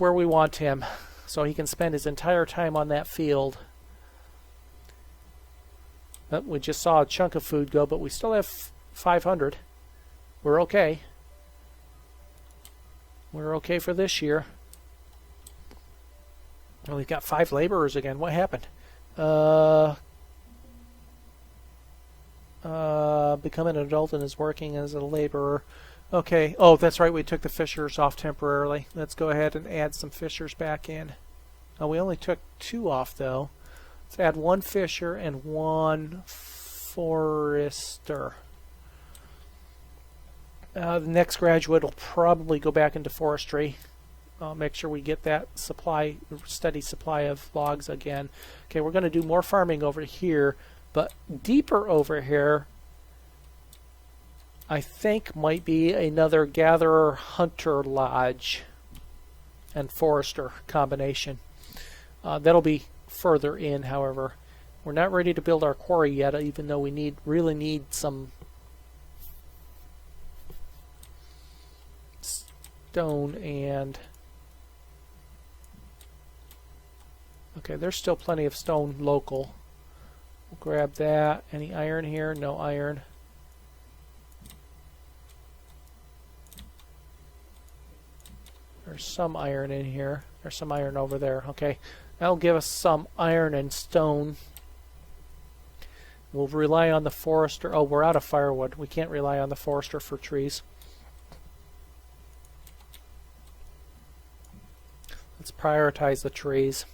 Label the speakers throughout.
Speaker 1: where we want him, so he can spend his entire time on that field. We just saw a chunk of food go, but we still have 500. We're okay. We're okay for this year. And we've got 5 laborers again. What happened? Become an adult and is working as a laborer. Okay. Oh, that's right. We took the fishers off temporarily. Let's go ahead and add some fishers back in. Oh, we only took 2 off, though. Let's add 1 fisher and 1 forester. The next graduate will probably go back into forestry. I'll make sure we get that steady supply of logs again. Okay, we're going to do more farming over here, but deeper over here, I think might be another gatherer-hunter lodge and forester combination. That'll be further in, however. We're not ready to build our quarry yet, even though we really need some stone and... Okay, there's still plenty of stone local. We'll grab that. Any iron here? No iron. There's some iron in here. There's some iron over there. Okay, that'll give us some iron and stone. We'll rely on the forester. Oh, we're out of firewood. We can't rely on the forester for trees. Let's prioritize the trees.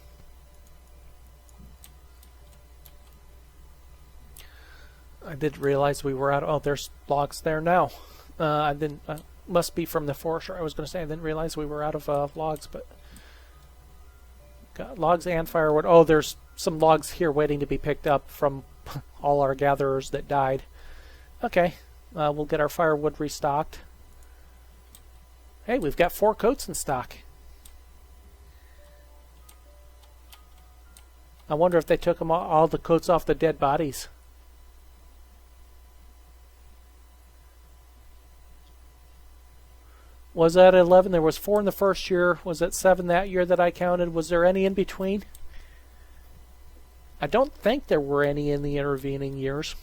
Speaker 1: I didn't realize we were out. Oh, there's logs there now. I didn't. Must be from the forester. I was going to say I didn't realize we were out of logs, but got logs and firewood. Oh, there's some logs here waiting to be picked up from all our gatherers that died. Okay, we'll get our firewood restocked. Hey, we've got 4 coats in stock. I wonder if they took them all the coats off the dead bodies. Was that 11? There was 4 in the first year. Was it 7 that year that I counted? Was there any in between? I don't think there were any in the intervening years.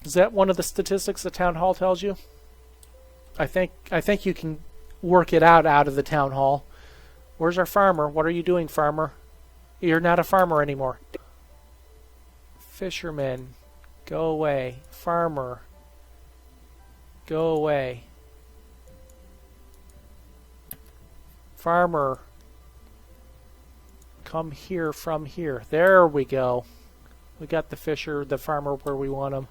Speaker 1: Is that one of the statistics the town hall tells you? I think you can work it out of the town hall. Where's our farmer? What are you doing, farmer? You're not a farmer anymore. Fisherman, go away. Farmer, go away. Farmer, come here from here. There we go. We got the farmer where we want him.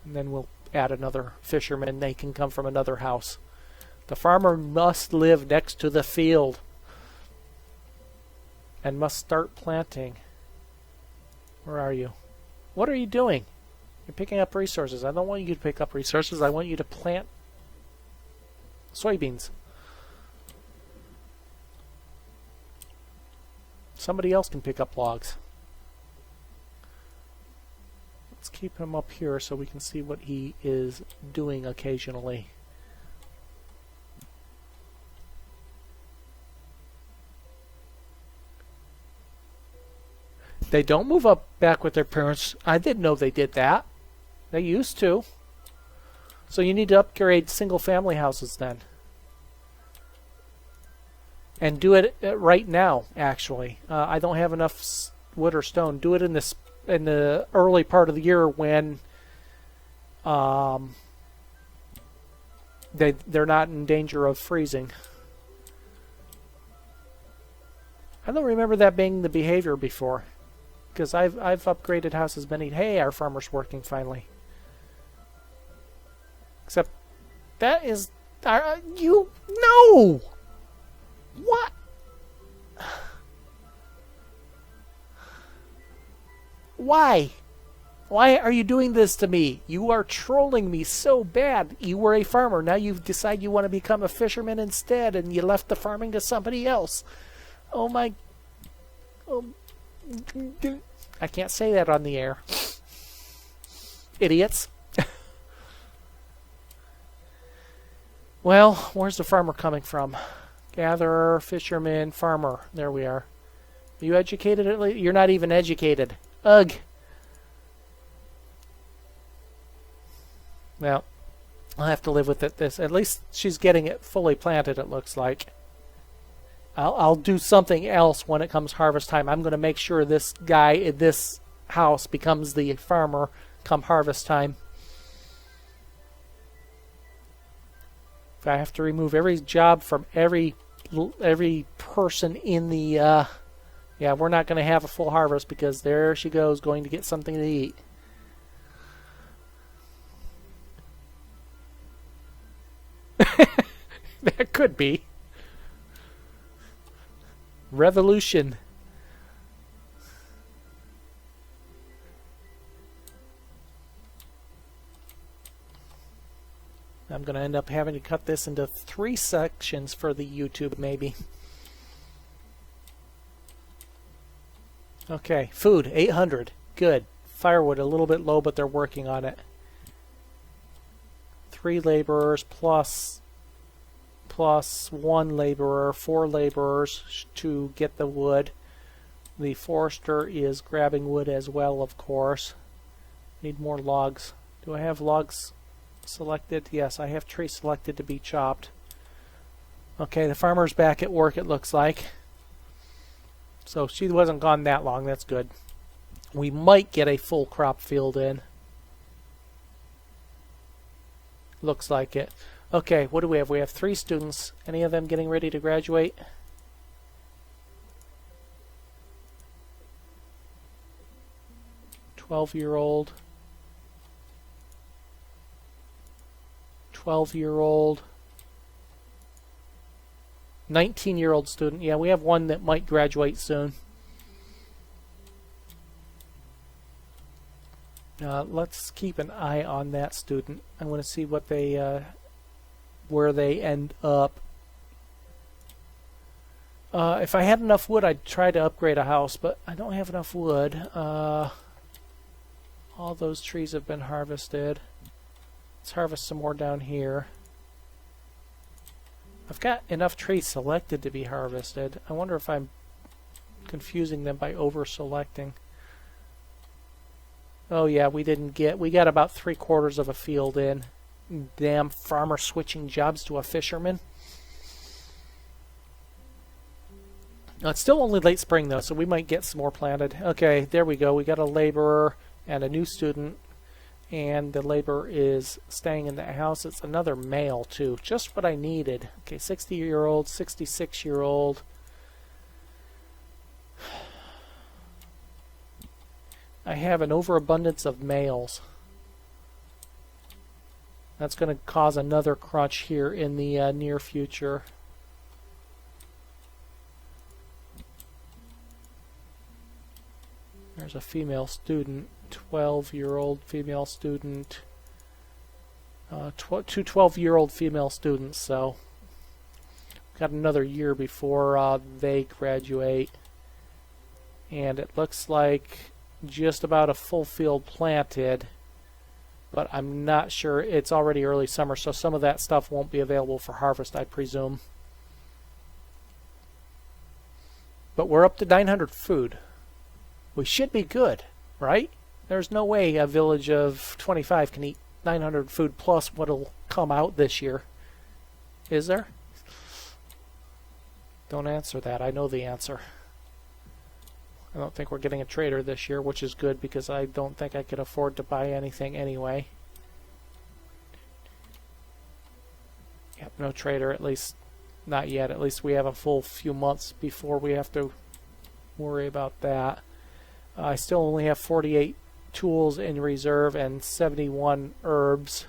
Speaker 1: And then we'll add another fisherman. They can come from another house. The farmer must live next to the field and must start planting. Where are you? What are you doing? You're picking up resources. I don't want you to pick up resources. I want you to plant soybeans. Somebody else can pick up logs. Let's keep him up here so we can see what he is doing occasionally. They don't move up back with their parents. I didn't know they did that. They used to. So you need to upgrade single family houses then. And do it right now, actually. I don't have enough wood or stone. Do it in the early part of the year when they're not in danger of freezing. I don't remember that being the behavior before. Because I've upgraded houses many. Hey, our farmer's working finally. Except that is you no. What? Why? Why are you doing this to me? You are trolling me so bad. You were a farmer. Now you decide you want to become a fisherman instead, and you left the farming to somebody else. Oh my. Oh. I can't say that on the air. Idiots. Well, where's the farmer coming from? Gatherer, fisherman, farmer. There we are. Are you educated at least? You're not even educated. Ugh. Well, I'll have to live with it. At least she's getting it fully planted, it looks like. I'll do something else when it comes harvest time. I'm going to make sure this guy in this house becomes the farmer come harvest time. If I have to remove every job from every person in the yeah, we're not going to have a full harvest because there she goes going to get something to eat. That could be. Revolution. I'm going to end up having to cut this into 3 sections for the YouTube, maybe. Okay, food, 800. Good. Firewood, a little bit low, but they're working on it. 3 laborers plus 1 laborer, 4 laborers to get the wood. The forester is grabbing wood as well, of course. Need more logs. Do I have logs selected? Yes, I have trees selected to be chopped. Okay, the farmer's back at work, it looks like. So she wasn't gone that long. That's good. We might get a full crop field in. Looks like it. Okay, what do we have? We have 3 students. Any of them getting ready to graduate? "12-year-old. 12-year-old. 19-year-old student. Yeah, we have one that might graduate soon. Let's keep an eye on that student. I want to see what they, where they end up. If I had enough wood, I'd try to upgrade a house, but I don't have enough wood. All those trees have been harvested. Let's harvest some more down here. I've got enough trees selected to be harvested. I wonder if I'm confusing them by over-selecting. Oh yeah, we got about 3/4 of a field in. Damn farmer switching jobs to a fisherman. It's still only late spring though, so we might get some more planted. Okay, there we go. We got a laborer and a new student, and the laborer is staying in the house. It's another male too, just what I needed. Okay, 60-year-old, 66-year-old. I have an overabundance of males. That's going to cause another crunch here in the near future. There's a female student, 12-year-old female student, 2 12-year-old female students, so got another year before they graduate. And it looks like just about a full field planted, but I'm not sure. It's already early summer, so some of that stuff won't be available for harvest, I presume. But we're up to 900 food. We should be good, right? There's no way a village of 25 can eat 900 food plus what'll come out this year. Is there? Don't answer that. I know the answer. I don't think we're getting a trader this year, which is good because I don't think I could afford to buy anything anyway. Yep, no trader, at least not yet. At least we have a full few months before we have to worry about that. I still only have 48 tools in reserve and 71 herbs.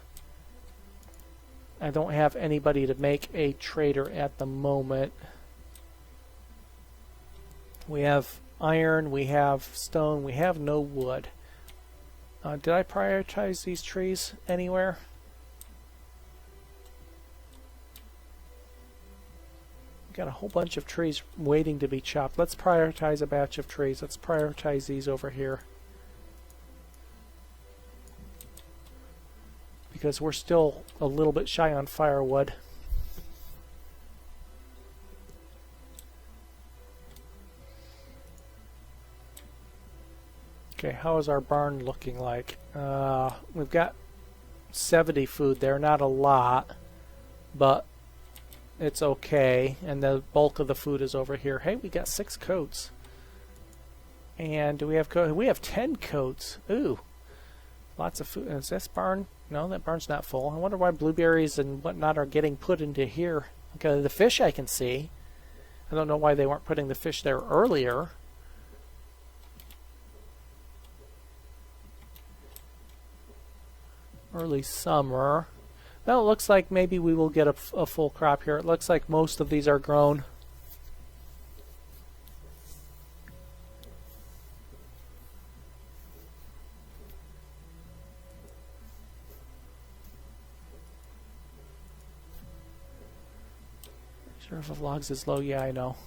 Speaker 1: I don't have anybody to make a trader at the moment. We have iron, we have stone, we have no wood. Did I prioritize these trees anywhere? Got a whole bunch of trees waiting to be chopped. Let's prioritize a batch of trees. Let's prioritize these over here. Because we're still a little bit shy on firewood. Okay, how is our barn looking like? We've got 70 food there, not a lot, but it's okay. And the bulk of the food is over here. Hey, we got 6 coats. And do we have coats? We have 10 coats. Ooh, lots of food. Is this barn? No, that barn's not full. I wonder why blueberries and whatnot are getting put into here. Okay, the fish I can see. I don't know why they weren't putting the fish there earlier. Early summer. Well, it looks like maybe we will get a full crop here. It looks like most of these are grown. Reserve of logs is low. Yeah, I know.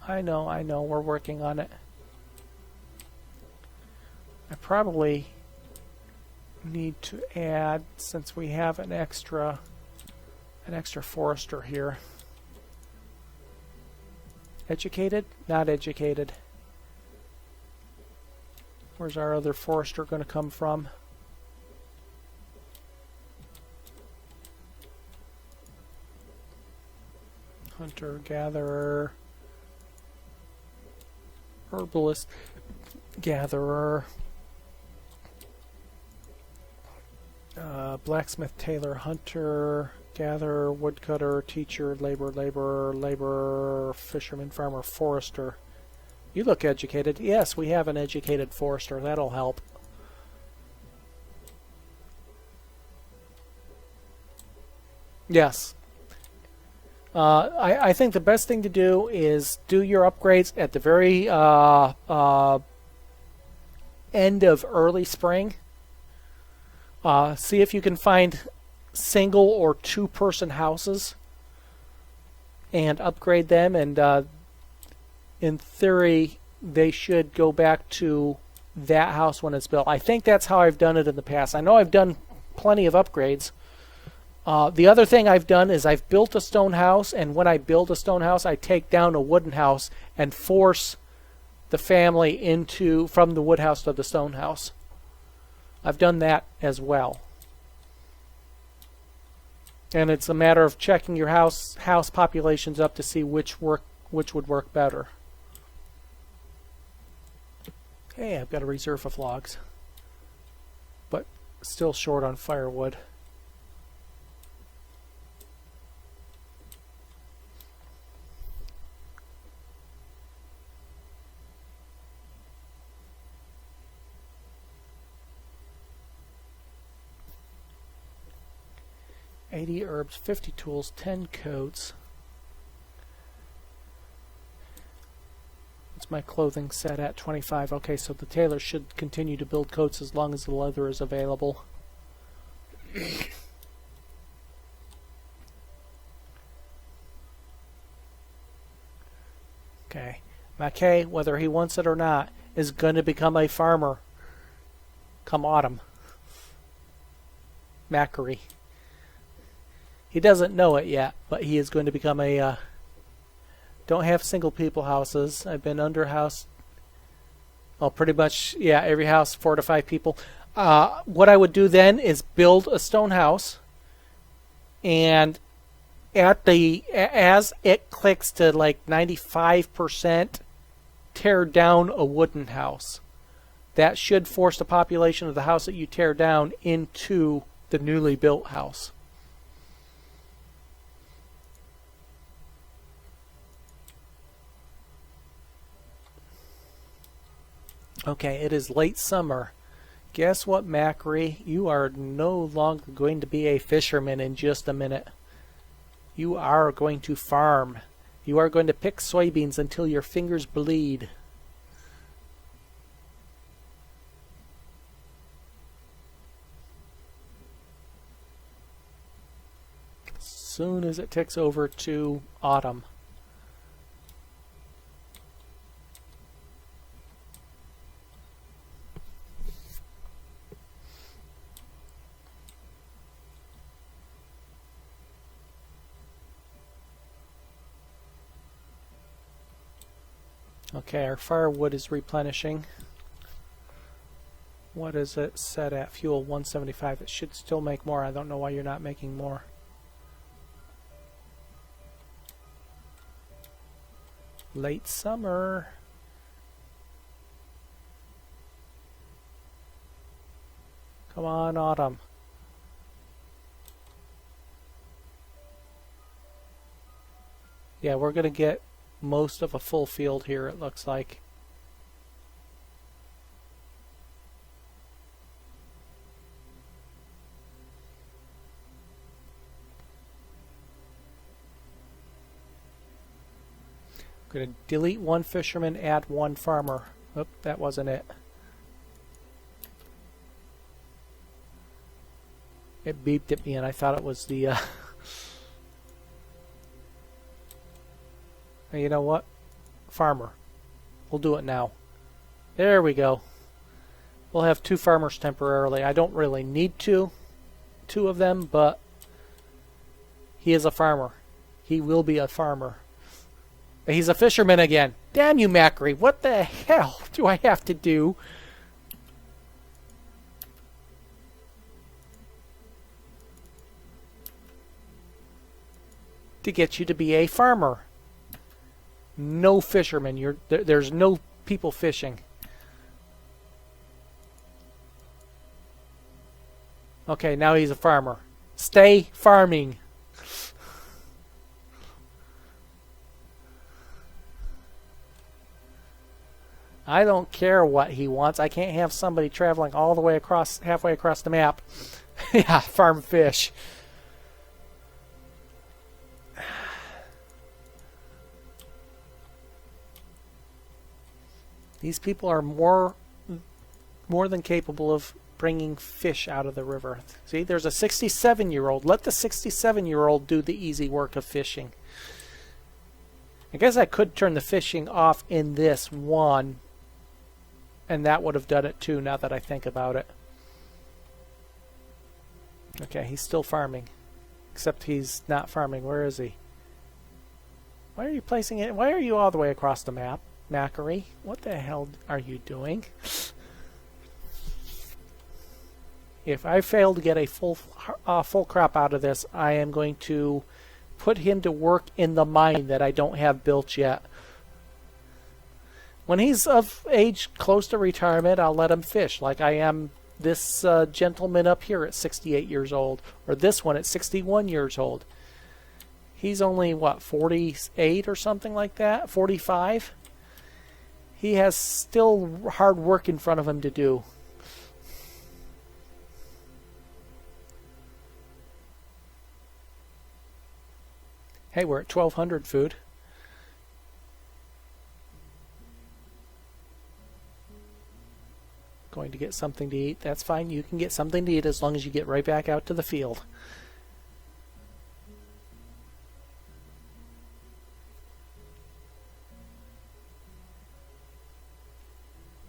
Speaker 1: I know. We're working on it. I probably need to add, since we have an extra forester here. Educated? Not educated. Where's our other forester going to come from? Hunter, gatherer, herbalist, gatherer, blacksmith, tailor, hunter, gatherer, woodcutter, teacher, laborer, fisherman, farmer, forester. You look educated. Yes, we have an educated forester. That'll help. Yes. I think the best thing to do is do your upgrades at the very end of early spring. See if you can find single or 2-person houses and upgrade them, and in theory they should go back to that house when it's built. I think that's how I've done it in the past. I know I've done plenty of upgrades. The other thing I've done is I've built a stone house, and when I build a stone house, I take down a wooden house and force the family from the wood house to the stone house. I've done that as well. And it's a matter of checking your house populations up to see which would work better. Hey, I've got a reserve of logs, but still short on firewood. $80 herbs, 50 tools, 10 coats. What's my clothing set at? 25. Okay, so the tailor should continue to build coats as long as the leather is available. Okay. Mackay, whether he wants it or not, is going to become a farmer come autumn. Macquarie. He doesn't know it yet, but he is going to become a... don't have single people houses. I've been under house... well, pretty much, yeah, every house, 4 to 5 people. What I would do then is build a stone house, and as it clicks to like 95%, tear down a wooden house. That should force the population of the house that you tear down into the newly built house. Okay, it is late summer. Guess what, Macquarie? You are no longer going to be a fisherman in just a minute. You are going to farm. You are going to pick soybeans until your fingers bleed. As soon as it ticks over to autumn. Okay, our firewood is replenishing. What is it set at? Fuel 175. It should still make more. I don't know why you're not making more. Late summer. Come on, autumn. Yeah, we're going to get most of a full field here, it looks like. I'm going to delete one fisherman, add one farmer. Oop, that wasn't it. It beeped at me and I thought it was the... You know what? Farmer. We'll do it now. There we go. We'll have 2 farmers temporarily. I don't really need two of them, but he is a farmer. He will be a farmer. He's a fisherman again. Damn you, Macri. What the hell do I have to do? To get you to be a farmer. No fishermen. There's no people fishing. Okay, now he's a farmer. Stay farming. I don't care what he wants. I can't have somebody traveling all the way across, halfway across the map. Yeah, farm fish. These people are more than capable of bringing fish out of the river. See, there's a 67-year-old. Let the 67-year-old do the easy work of fishing. I guess I could turn the fishing off in this one, and that would have done it too, now that I think about it. Okay, he's still farming. Except he's not farming. Where is he? Why are you placing it? Why are you all the way across the map? Macri, what the hell are you doing? If I fail to get a full crop out of this, I am going to put him to work in the mine that I don't have built yet. When he's of age close to retirement, I'll let him fish, like I am this gentleman up here at 68 years old, or this one at 61 years old. He's only, what, 48 or something like that? 45? He has still hard work in front of him to do. Hey, we're at 1,200 food. Going to get something to eat. That's fine. You can get something to eat as long as you get right back out to the field.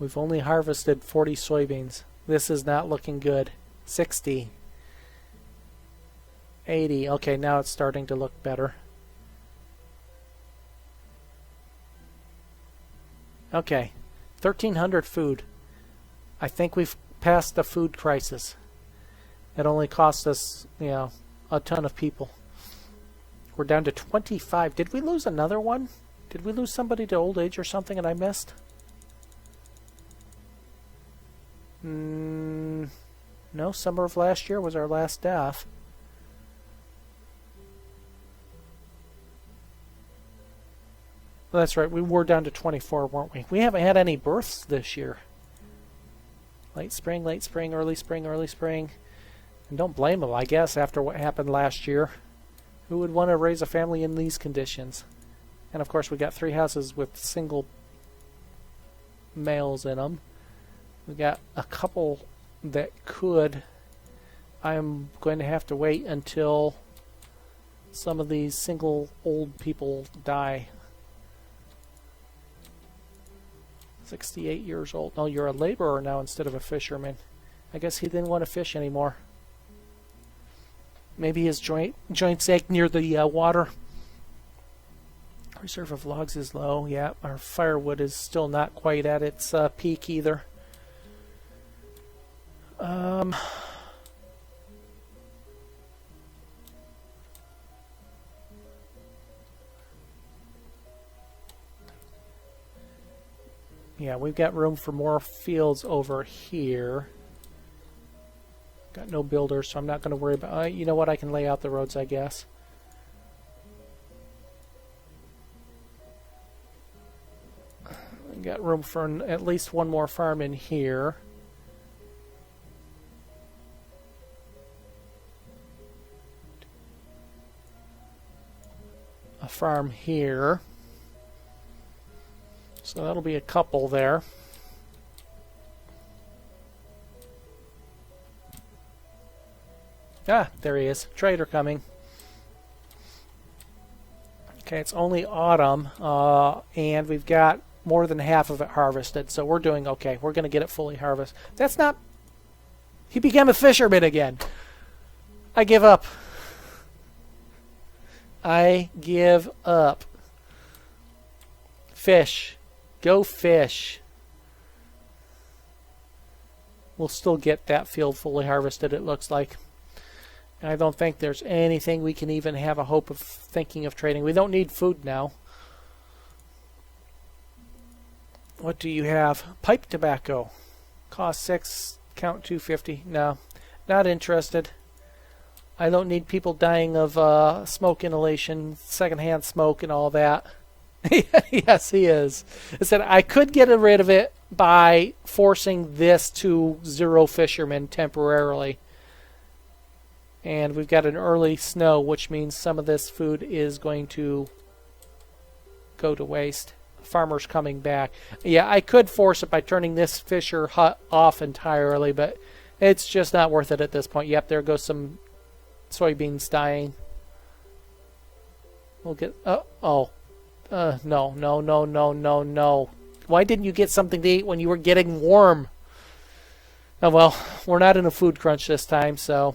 Speaker 1: We've only harvested 40 soybeans. This is not looking good. 60. 80. Okay, now it's starting to look better. Okay, 1,300 food. I think we've passed the food crisis. It only cost us, you know, a ton of people. We're down to 25. Did we lose another one? Did we lose somebody to old age or something and I missed? No, summer of last year was our last death. Well, that's right, we were down to 24, weren't we? We haven't had any births this year. Late spring, early spring, early spring. And don't blame them, I guess, after what happened last year. Who would want to raise a family in these conditions? And of course we got 3 houses with single males in them. We got a couple that could. I'm going to have to wait until some of these single old people die. 68 years old. No, you're a laborer now instead of a fisherman. I guess he didn't want to fish anymore. Maybe his joints ache near the water. Reserve of logs is low. Yeah, our firewood is still not quite at its peak either. Um, yeah, we've got room for more fields over here. Got no builders, so I'm not going to worry about... you know what? I can lay out the roads, I guess. Got room for at least one more farm in here. A farm here. So that'll be a couple there. Ah, there he is. Trader coming. Okay, it's only autumn, and we've got more than half of it harvested, so we're doing okay. We're going to get it fully harvested. That's not... He became a fisherman again. I give up. I give up. Fish. Go fish. We'll still get that field fully harvested, it looks like. I don't think there's anything we can even have a hope of thinking of trading. We don't need food now. What do you have? Pipe tobacco. Cost 6, count 250. No, not interested. I don't need people dying of smoke inhalation, secondhand smoke and all that. Yes, he is. I said I could get rid of it by forcing this to 0 fishermen temporarily. And we've got an early snow, which means some of this food is going to go to waste. Farmers coming back. Yeah, I could force it by turning this fisher hut off entirely, but it's just not worth it at this point. Yep, there goes some soybeans dying. We'll get... no. Why didn't you get something to eat when you were getting warm? Oh, well, we're not in a food crunch this time, so...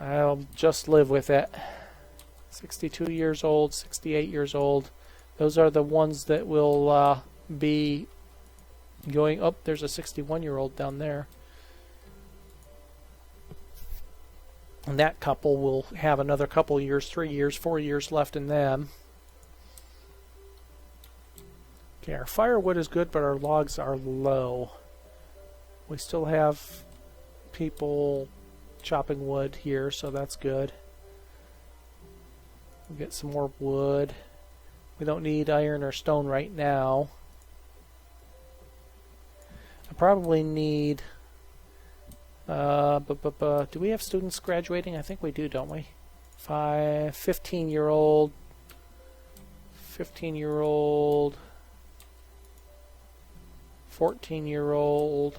Speaker 1: I'll just live with it. 62 years old, 68 years old. Those are the ones that will be going... Oh, there's a 61-year-old down there. And that couple will have another couple years, 3 years, 4 years left in them. Okay, our firewood is good, but our logs are low. We still have people chopping wood here, so that's good. We'll get some more wood. We don't need iron or stone right now. I probably need... do we have students graduating? I think we do, don't we? 15-year-old, 15-year-old, 14-year-old.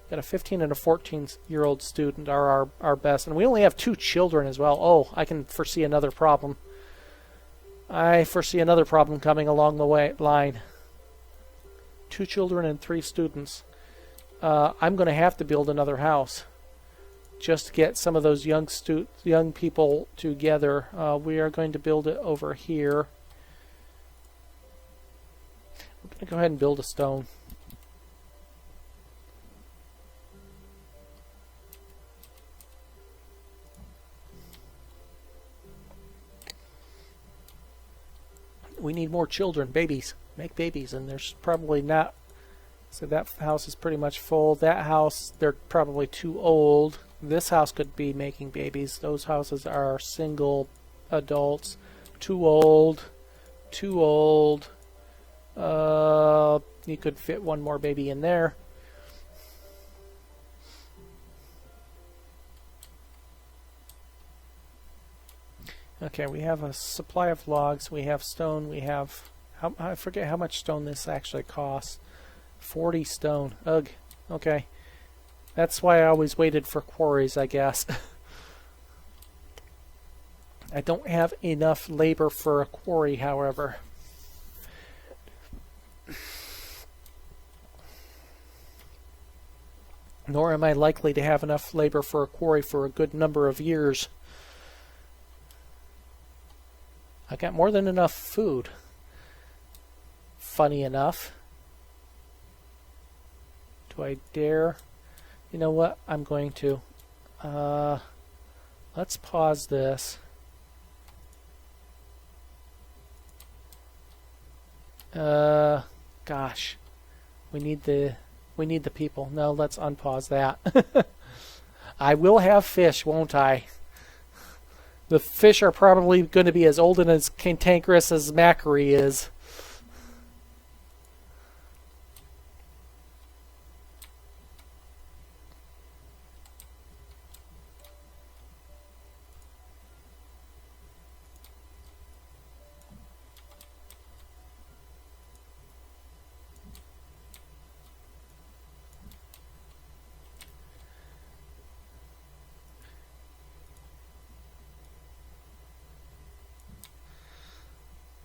Speaker 1: Got a 15 and a 14-year-old student are our best. And we only have 2 children as well. Oh, I can foresee another problem. I foresee another problem coming along the line. 2 children and 3 students. I'm going to have to build another house just to get some of those young people together. We are going to build it over here. I'm going to go ahead and build a stone. We need more children, babies. Make babies, and there's probably not. So that house is pretty much full. That house, they're probably too old. This house could be making babies. Those houses are single adults. Too old. Too old. You could fit one more baby in there. Okay, we have a supply of logs. We have stone. We have... I forget how much stone this actually costs. 40 stone. Ugh. Okay. That's why I always waited for quarries, I guess. I don't have enough labor for a quarry, however. Nor am I likely to have enough labor for a quarry for a good number of years. I got more than enough food. Funny enough. Do I dare? You know what? I'm going to. Let's pause this. Gosh. We need the people. No, let's unpause that. I will have fish, won't I? The fish are probably going to be as old and as cantankerous as Macquarie is.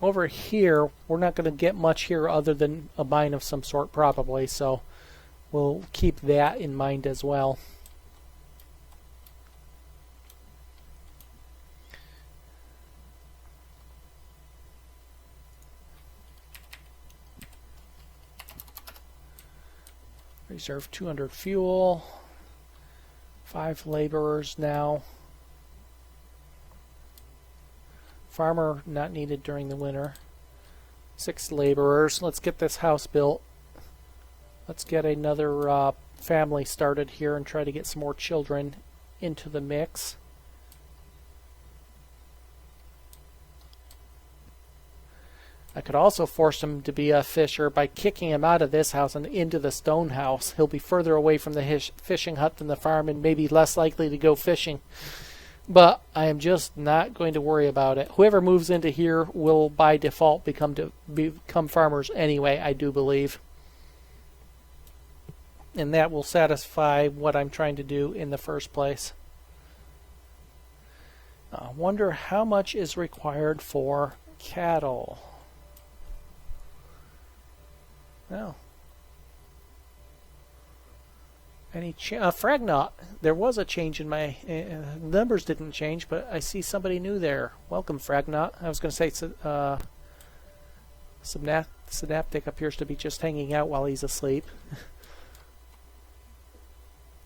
Speaker 1: Over here, we're not going to get much here other than a mine of some sort probably, so we'll keep that in mind as well. Reserve 200 fuel, 5 laborers now. Farmer not needed during the winter. 6 laborers. Let's get this house built. Let's get another family started here and try to get some more children into the mix. I could also force him to be a fisher by kicking him out of this house and into the stone house. He'll be further away from the fishing hut than the farm and maybe less likely to go fishing. But I am just not going to worry about it. Whoever moves into here will by default become farmers anyway, I do believe. And that will satisfy what I'm trying to do in the first place. I wonder how much is required for cattle. Well, any Fragnot. There was a change in my numbers didn't change, but I see somebody new there. Welcome, Fragnot. I was going to say Synaptic appears to be just hanging out while he's asleep.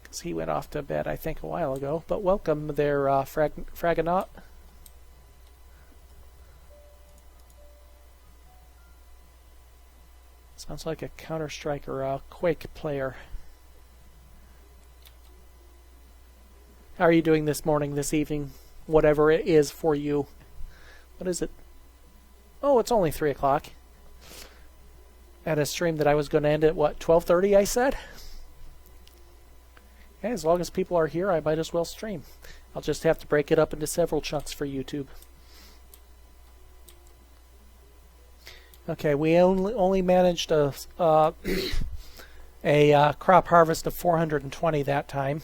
Speaker 1: Because he went off to bed, I think, a while ago. But welcome there, Fragnot. Sounds like a Counter-Strike or a Quake player. How are you doing this morning, this evening, whatever it is for you? What is it? Oh, it's only 3 o'clock. At a stream that I was going to end at, what, 12:30 I said? Yeah, as long as people are here, I might as well stream. I'll just have to break it up into several chunks for YouTube. Okay, we only managed a crop harvest of 420 that time.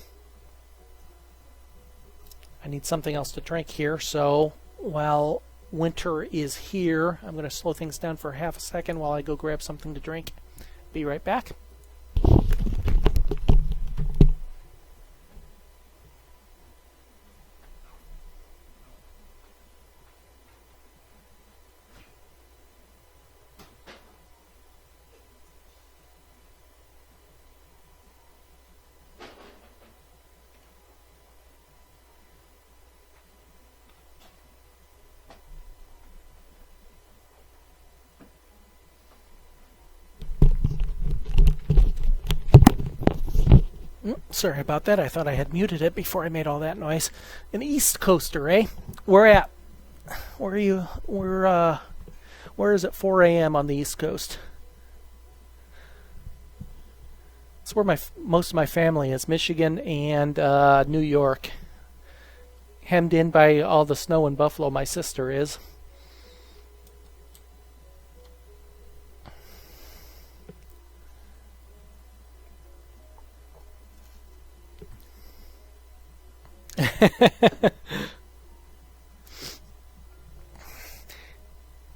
Speaker 1: I need something else to drink here, so while winter is here, I'm going to slow things down for half a second while I go grab something to drink. Be right back. Sorry about that. I thought I had muted it before I made all that noise. An East Coaster, eh? Where are you? Where is it 4 a.m. on the East Coast? It's where most of my family is. Michigan and New York. Hemmed in by all the snow in Buffalo, my sister is.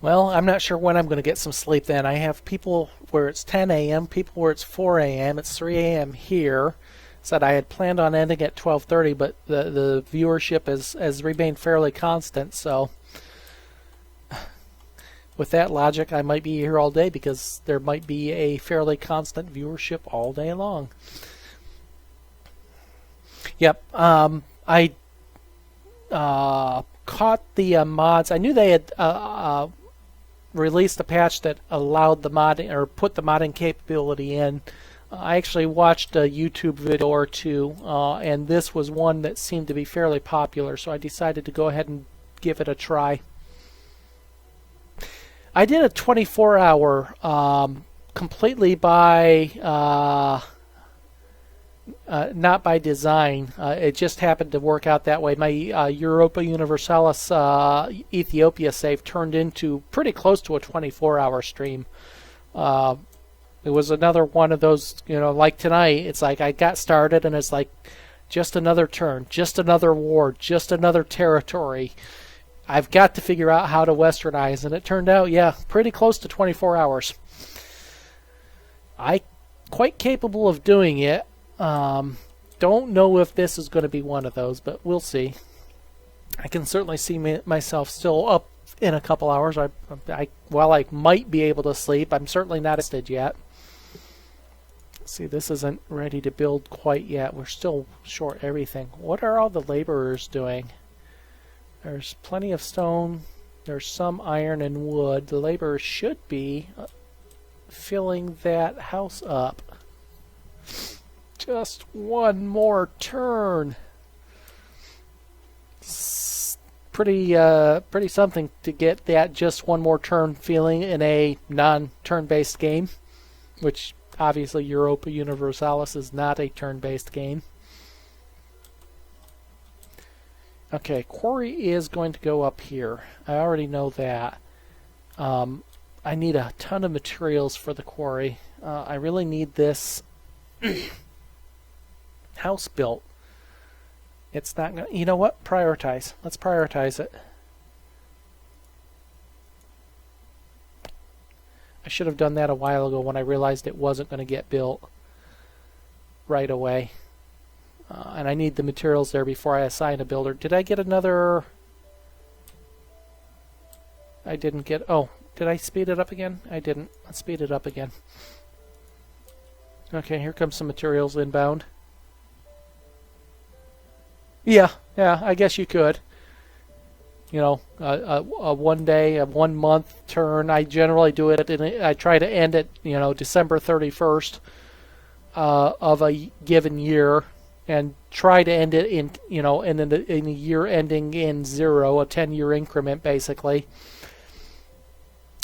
Speaker 1: Well, I'm not sure when I'm going to get some sleep then. I have people where it's 10 a.m., people where it's 4 a.m., it's 3 a.m. here. Said I had planned on ending at 12:30, but the viewership has remained fairly constant, so with that logic, I might be here all day because there might be a fairly constant viewership all day long. Yep. I caught the mods. I knew they had released a patch that allowed the modding or put the modding capability in. I actually watched a YouTube video or two, and this was one that seemed to be fairly popular, so I decided to go ahead and give it a try. I did a 24-hour completely by not by design. It just happened to work out that way. My Europa Universalis Ethiopia save turned into pretty close to a 24-hour stream. It was another one of those, like tonight, it's like I got started and it's like just another turn, just another war, just another territory. I've got to figure out how to westernize, and it turned out, yeah, pretty close to 24 hours. I'm quite capable of doing it. Don't know if this is going to be one of those, but we'll see. I can certainly see myself still up in a couple hours. While I might be able to sleep, I'm certainly not rested yet. See, this isn't ready to build quite yet. We're still short everything. What are all the laborers doing? There's plenty of stone. There's some iron and wood. The laborers should be filling that house up. Just one more turn. It's pretty something to get that just one more turn feeling in a non-turn-based game, which obviously Europa Universalis is not a turn-based game. Okay, quarry is going to go up here. I already know that. I need a ton of materials for the quarry. I really need this house built. It's not gonna, you know what? Prioritize. Let's prioritize it. I should have done that a while ago when I realized it wasn't going to get built right away. And I need the materials there before I assign a builder. Did I get another? I didn't get... Oh, did I speed it up again? I didn't. Let's speed it up again. Okay, here comes some materials inbound. Yeah, I guess you could. A 1 day, a 1 month turn. I generally do it, I try to end it, December 31st of a given year, and try to end it in, in a year ending in 0, a 10-year increment, basically.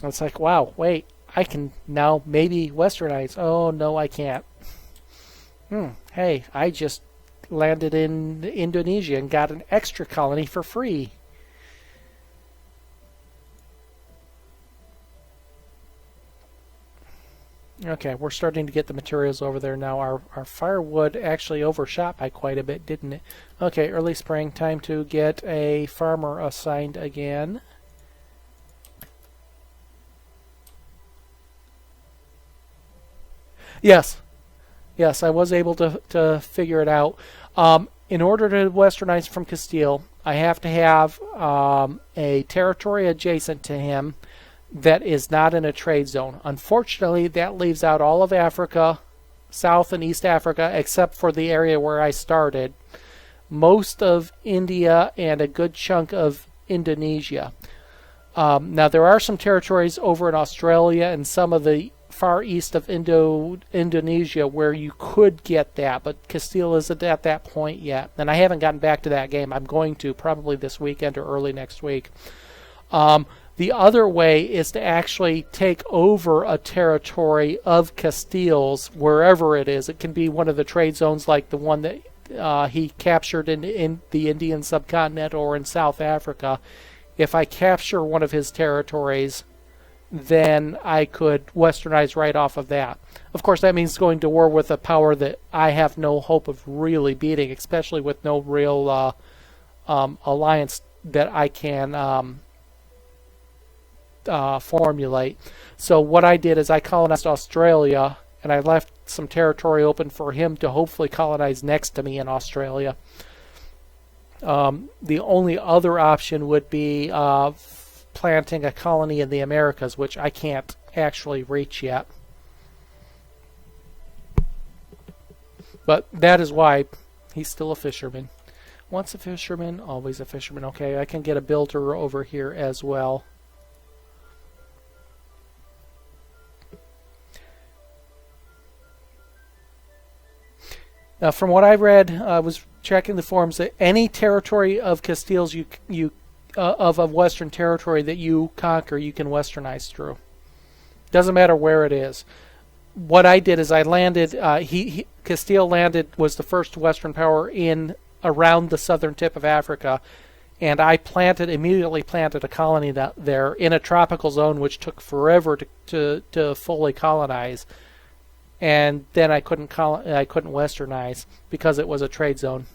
Speaker 1: It's like, wow, wait, I can now maybe westernize. Oh, no, I can't. Hey, I just landed in Indonesia and got an extra colony for free. Okay, we're starting to get the materials over there now. Our firewood actually overshot by quite a bit, didn't it? Okay, early spring, time to get a farmer assigned again. Yes, I was able to figure it out. In order to westernize from Castile, I have to have a territory adjacent to him that is not in a trade zone. Unfortunately, that leaves out all of Africa, South and East Africa, except for the area where I started, most of India, and a good chunk of Indonesia. Now, there are some territories over in Australia and some of the far east of Indonesia where you could get that, but Castile isn't at that point yet. And I haven't gotten back to that game. I'm going to probably this weekend or early next week. The other way is to actually take over a territory of Castile's, wherever it is. It can be one of the trade zones like the one that he captured in the Indian subcontinent or in South Africa. If I capture one of his territories, then I could westernize right off of that. Of course, that means going to war with a power that I have no hope of really beating, especially with no real alliance that I can formulate. So what I did is I colonized Australia, and I left some territory open for him to hopefully colonize next to me in Australia. The only other option would be planting a colony in the Americas, which I can't actually reach yet. But that is why he's still a fisherman. Once a fisherman, always a fisherman. Okay, I can get a builder over here as well. Now, from what I read, I was checking the forums, that any territory of Castile's of a Western territory that you conquer, you can Westernize through. Doesn't matter where it is. What I did is I landed. Castile was the first Western power in around the southern tip of Africa, and I immediately planted a colony there in a tropical zone, which took forever to fully colonize. And then I couldn't Westernize because it was a trade zone.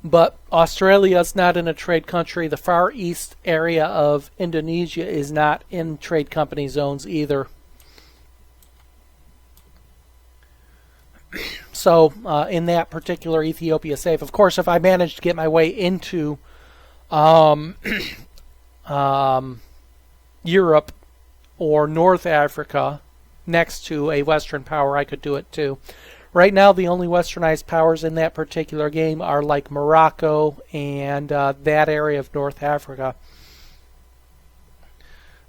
Speaker 1: But Australia's not in a trade country. The Far East area of Indonesia is not in trade company zones either. So in that particular, Ethiopia is safe. Of course, if I manage to get my way into Europe or North Africa next to a Western power, I could do it too. Right now, the only Westernized powers in that particular game are like Morocco and that area of North Africa.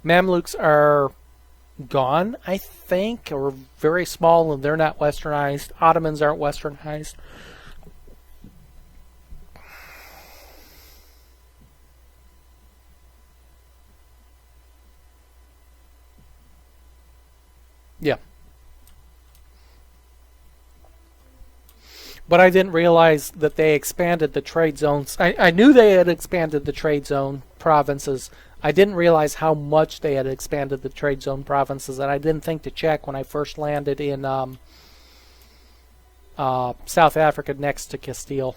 Speaker 1: Mamluks are gone, I think, or very small, and they're not Westernized. Ottomans aren't Westernized. Yeah. But I didn't realize that they expanded the trade zones. I knew they had expanded the trade zone provinces. I didn't realize how much they had expanded the trade zone provinces, and I didn't think to check when I first landed in South Africa next to Castile.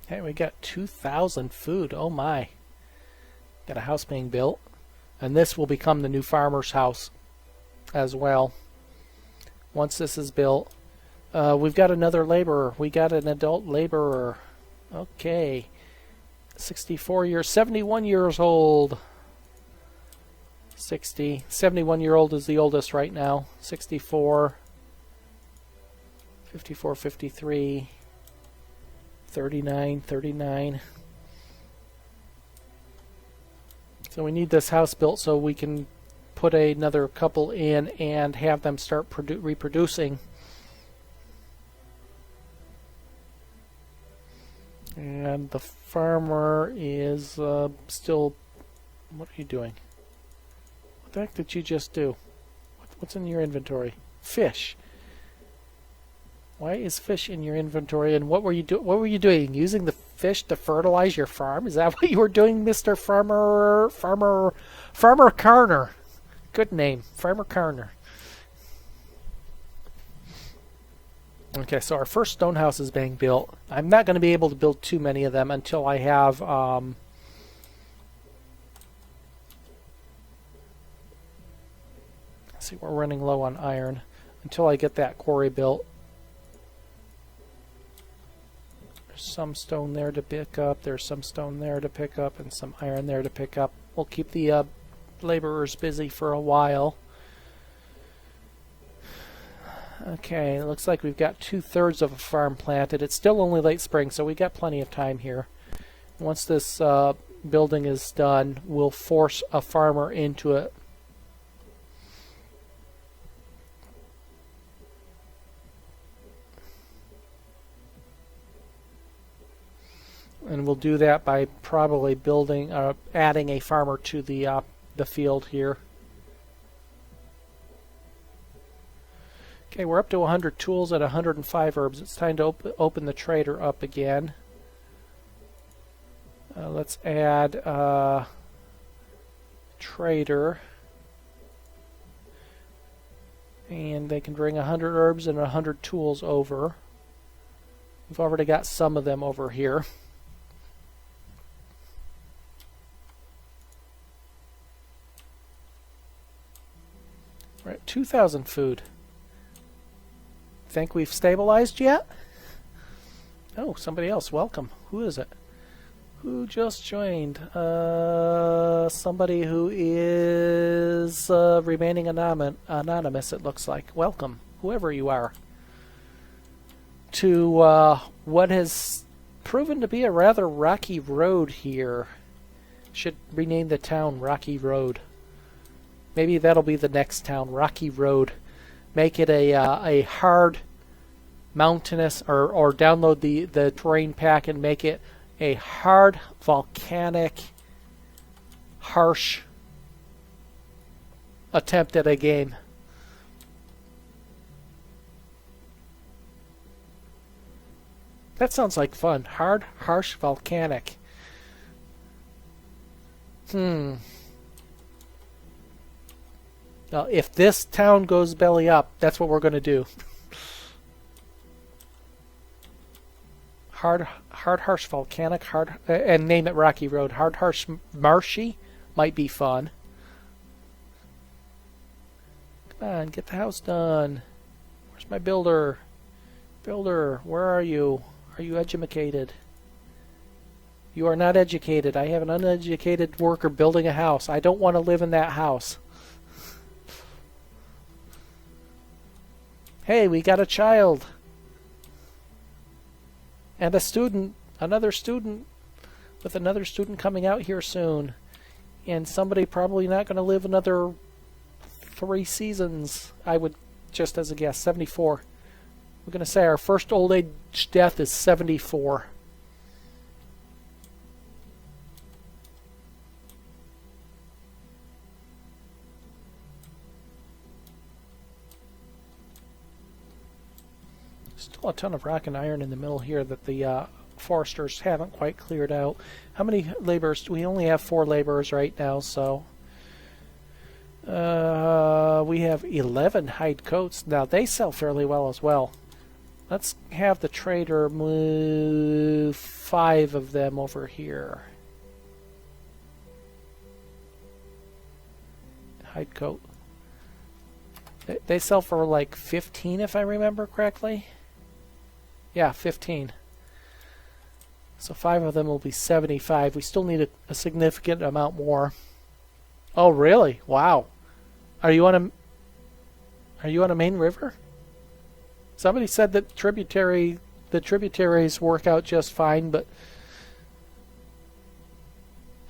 Speaker 1: Hey, we got 2,000 food. Oh my. Got a house being built. And this will become the new farmer's house as well. Once this is built. We've got another laborer. We got an adult laborer. Okay. 71 years old. 71-year-old is the oldest right now. 64. 54, 53. 39. So we need this house built so we can put another couple in and have them start reproducing. And the farmer is still... What are you doing? What the heck did you just do? What's in your inventory? Fish. Why is fish in your inventory? And what were you doing? Using the fish to fertilize your farm? Is that what you were doing, Mr. Farmer Carner? Good name, Farmer Carner. Okay, so our first stone house is being built. I'm not going to be able to build too many of them until I have let's see, we're running low on iron. Until I get that quarry built. Some stone there to pick up, there's some stone there to pick up, and some iron there to pick up. We'll keep the laborers busy for a while. Okay, it looks like we've got 2/3 of a farm planted. It's still only late spring, so we got plenty of time here. Once this building is done, we'll force a farmer into it. And we'll do that by probably adding a farmer to the field here. Okay, we're up to 100 tools at 105 herbs. It's time to open the trader up again. Let's add trader. And they can bring 100 herbs and 100 tools over. We've already got some of them over here. We're at 2,000 food. Think we've stabilized yet? Oh, somebody else. Welcome. Who is it? Who just joined? Somebody who is remaining anonymous, it looks like. Welcome, whoever you are, to what has proven to be a rather rocky road here. Should rename the town Rocky Road. Maybe that'll be the next town, Rocky Road. Make it a hard, mountainous, or download the terrain pack and make it a hard, volcanic, harsh attempt at a game. That sounds like fun. Hard, harsh, volcanic. Well, if this town goes belly up, that's what we're going to do. Hard, harsh, volcanic, and name it Rocky Road. Hard, harsh, marshy might be fun. Come on, get the house done. Where's my builder? Builder, where are you? Are you educated? You are not educated. I have an uneducated worker building a house. I don't want to live in that house. Hey, we got a child. And a student, another student, with another student coming out here soon. And somebody probably not going to live another 3 seasons, I would, just as a guess, 74. We're going to say our first old age death is 74. Still a ton of rock and iron in the middle here that the foresters haven't quite cleared out. How many laborers? We only have 4 laborers right now, so we have 11 hide coats. Now they sell fairly well as well. Let's have the trader move 5 of them over here. Hide coat. They sell for like 15 if I remember correctly. Yeah, 15. So 5 of them will be 75. We still need a significant amount more. Oh, really? Wow. Are you on a main river? Somebody said that the tributaries work out just fine, but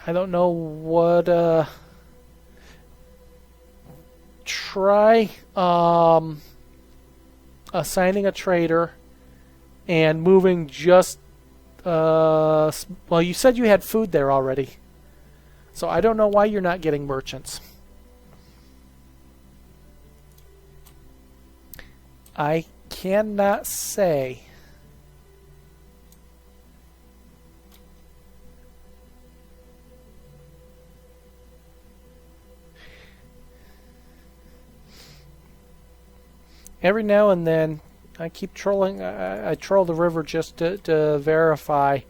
Speaker 1: I don't know what try assigning a trader and moving just well, you said you had food there already, so I don't know why you're not getting merchants. I cannot say. Every now and then I keep trolling. I troll the river just to verify,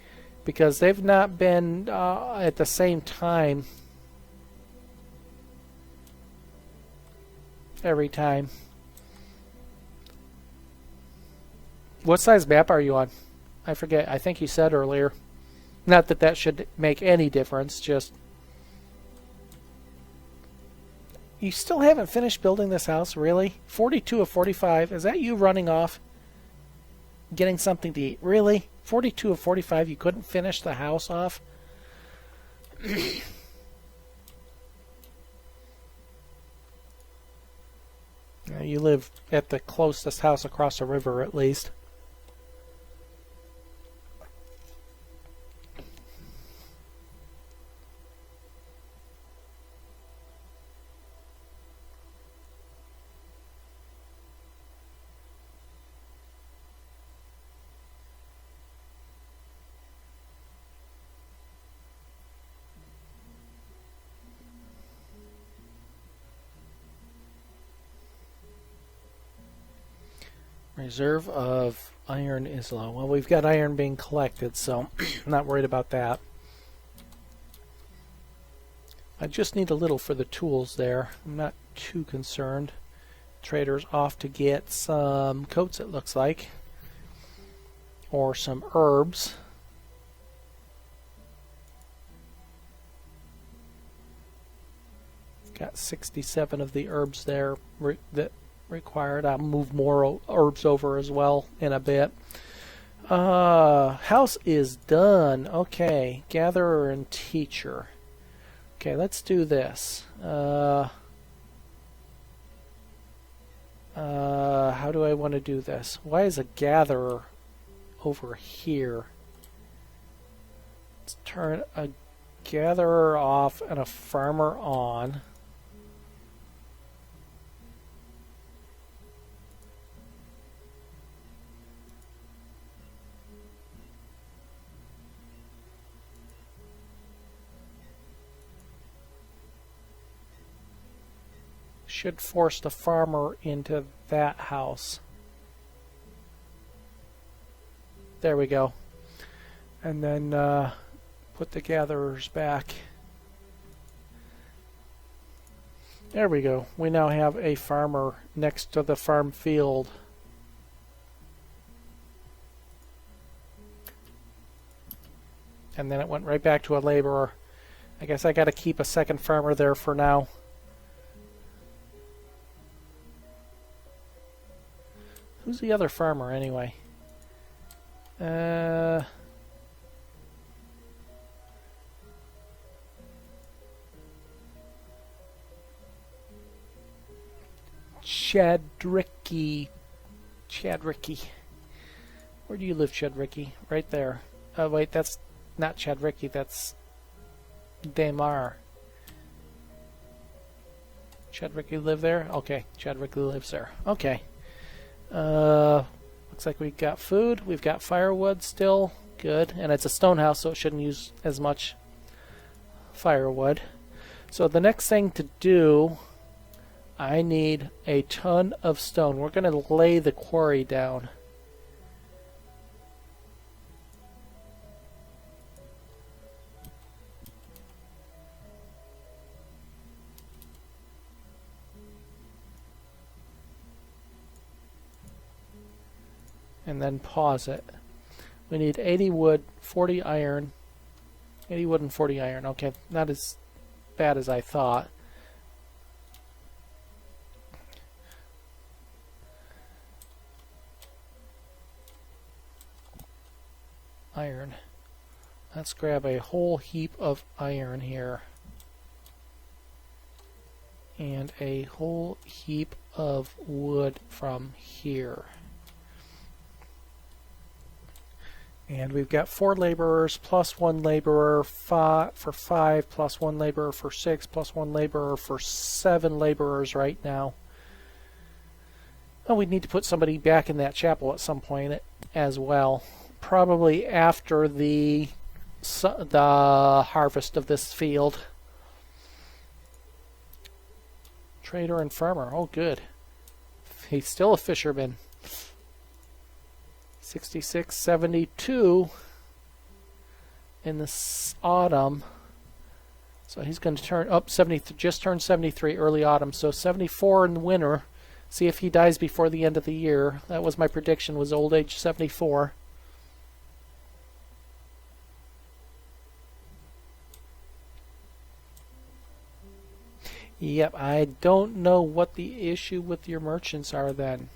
Speaker 1: because they've not been at the same time every time. What size map are you on? I forget. I think you said earlier. Not that that should make any difference, just... You still haven't finished building this house, really? 42 of 45. Is that you running off? Getting something to eat? Really? 42 of 45, you couldn't finish the house off? You live at the closest house across the river, at least. Reserve of iron is low. Well, we've got iron being collected, so I'm not worried about that. I just need a little for the tools there. I'm not too concerned. Trader's off to get some coats, it looks like. Or some herbs. Got 67 of the herbs there that required. I'll move more herbs over as well in a bit. House is done. Okay, gatherer and teacher. Okay, let's do this. How do I want to do this? Why is a gatherer over here? Let's turn a gatherer off and a farmer on. Should force the farmer into that house. There we go. And then put the gatherers back. There we go. We now have a farmer next to the farm field. And then it went right back to a laborer. I guess I got to keep a second farmer there for now. Who's the other farmer anyway? Chadricky. Where do you live, Chadricky? Right there. Oh wait, that's not Chadricky, that's Damar. Chadricky live there? Okay, Chadricky lives there. Okay. Looks like we've got food. We've got firewood still. Good. And it's a stone house, so it shouldn't use as much firewood. So the next thing to do, I need a ton of stone. We're going to lay the quarry down. And then pause it. We need 80 wood, 40 iron. 80 wood and 40 iron. Okay, not as bad as I thought. Iron. Let's grab a whole heap of iron here. And a whole heap of wood from here. And we've got 4 laborers plus 1 laborer for 5 plus 1 laborer for 6 plus 1 laborer for 7 laborers right now. Oh, we need to put somebody back in that chapel at some point as well. Probably after the harvest of this field. Trader and farmer. Oh, good. He's still a fisherman. 66, 72 in this autumn. So he's going to turn up 70, just turned 73 early autumn. So 74 in the winter. See if he dies before the end of the year. That was my prediction, was old age 74. Yep, I don't know what the issue with your merchants are then.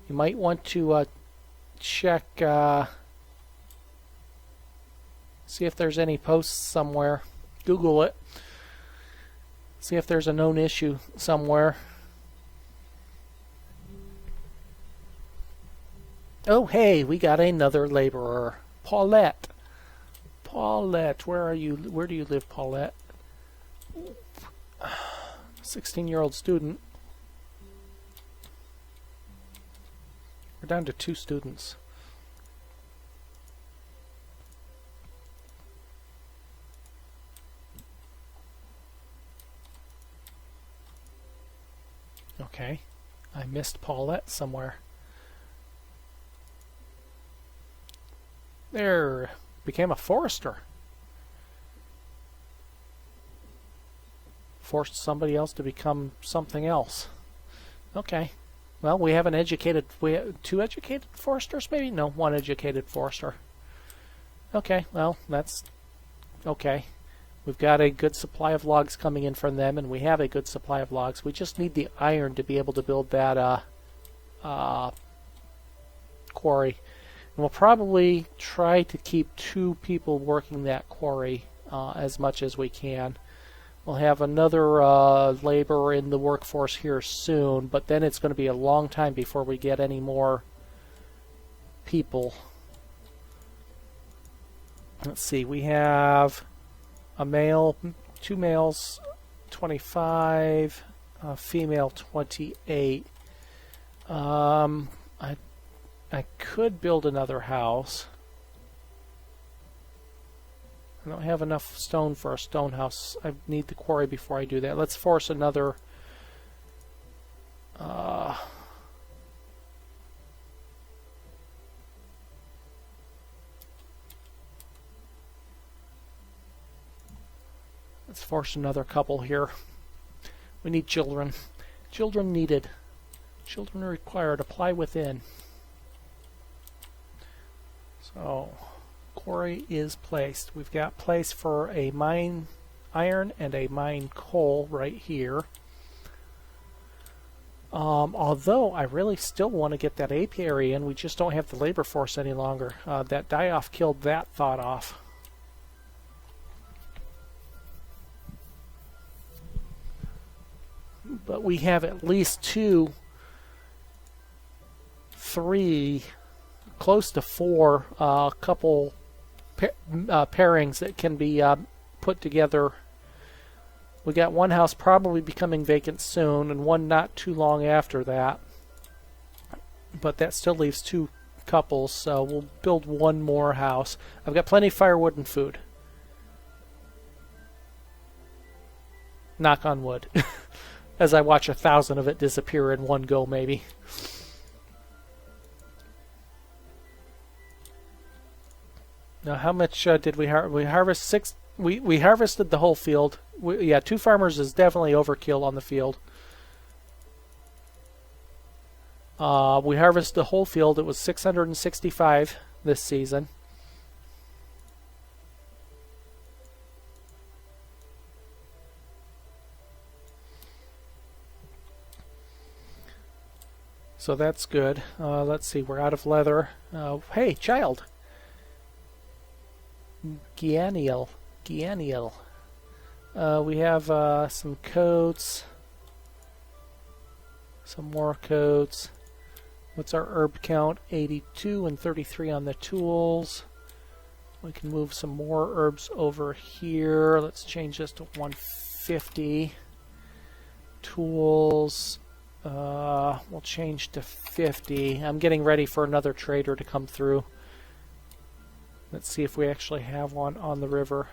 Speaker 1: You might want to check, see if there's any posts somewhere. Google it. See if there's a known issue somewhere. Oh, hey, we got another laborer. Paulette. Paulette, where are you? Where do you live, Paulette? 16-year-old student. We're down to 2 students. Okay. I missed Paulette somewhere. There. Became a forester. Forced somebody else to become something else. Okay. Well, we have an educated... We have 2 educated foresters, maybe? No, 1 educated forester. Okay, well, that's... Okay. We've got a good supply of logs coming in from them, and we have a good supply of logs. We just need the iron to be able to build that quarry. And we'll probably try to keep 2 people working that quarry as much as we can. We'll have another laborer in the workforce here soon, but then it's going to be a long time before we get any more people. Let's see, we have a male, 2 males, 25, a female, 28. I could build another house. I don't have enough stone for a stone house. I need the quarry before I do that. Let's force another... let's force another couple here. We need children. Children needed. Children required. Apply within. So... quarry is placed. We've got place for a mine iron and a mine coal right here. Although I really still want to get that apiary in, we just don't have the labor force any longer. That die-off killed that thought off. But we have at least 2, 3, close to 4 couple pairings that can be put together. We got 1 house probably becoming vacant soon, and 1 not too long after that. But that still leaves 2 couples, so we'll build 1 more house. I've got plenty of firewood and food. Knock on wood. As I watch 1,000 of it disappear in one go, maybe. Now, how much did we harvest? 6. We harvested the whole field. Yeah, 2 farmers is definitely overkill on the field. We harvested the whole field. It was 665 this season. So that's good. Let's see, we're out of leather. Hey, child. Gianiel. We have some coats. Some more coats. What's our herb count? 82 and 33 on the tools. We can move some more herbs over here. Let's change this to 150. Tools. We'll change to 50. I'm getting ready for another trader to come through. Let's see if we actually have one on the river.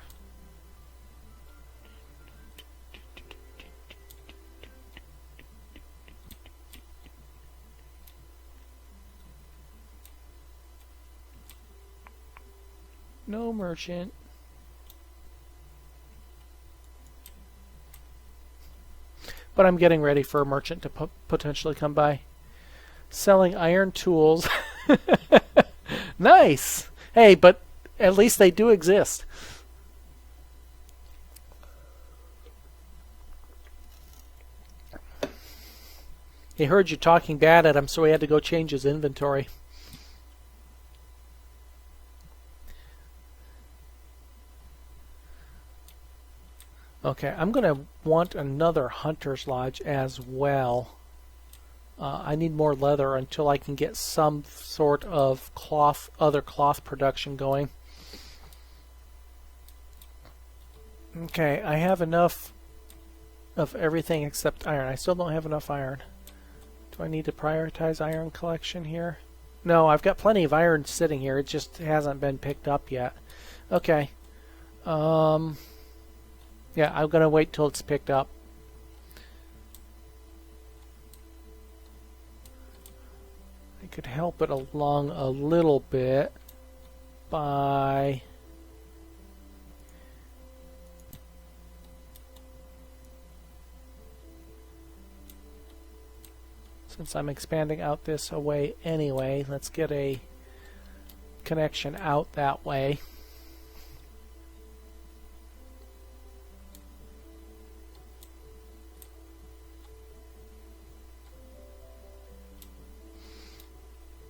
Speaker 1: No merchant. But I'm getting ready for a merchant to potentially come by. Selling iron tools. Nice! Hey, but at least they do exist. He heard you talking bad at him, so he had to go change his inventory. Okay, I'm going to want another hunter's lodge as well. I need more leather until I can get some sort of other cloth production going. Okay, I have enough of everything except iron. I still don't have enough iron. Do I need to prioritize iron collection here? No, I've got plenty of iron sitting here. It just hasn't been picked up yet. Okay. Yeah, I'm going to wait till it's picked up. I could help it along a little bit by... Since I'm expanding out this away anyway, let's get a connection out that way.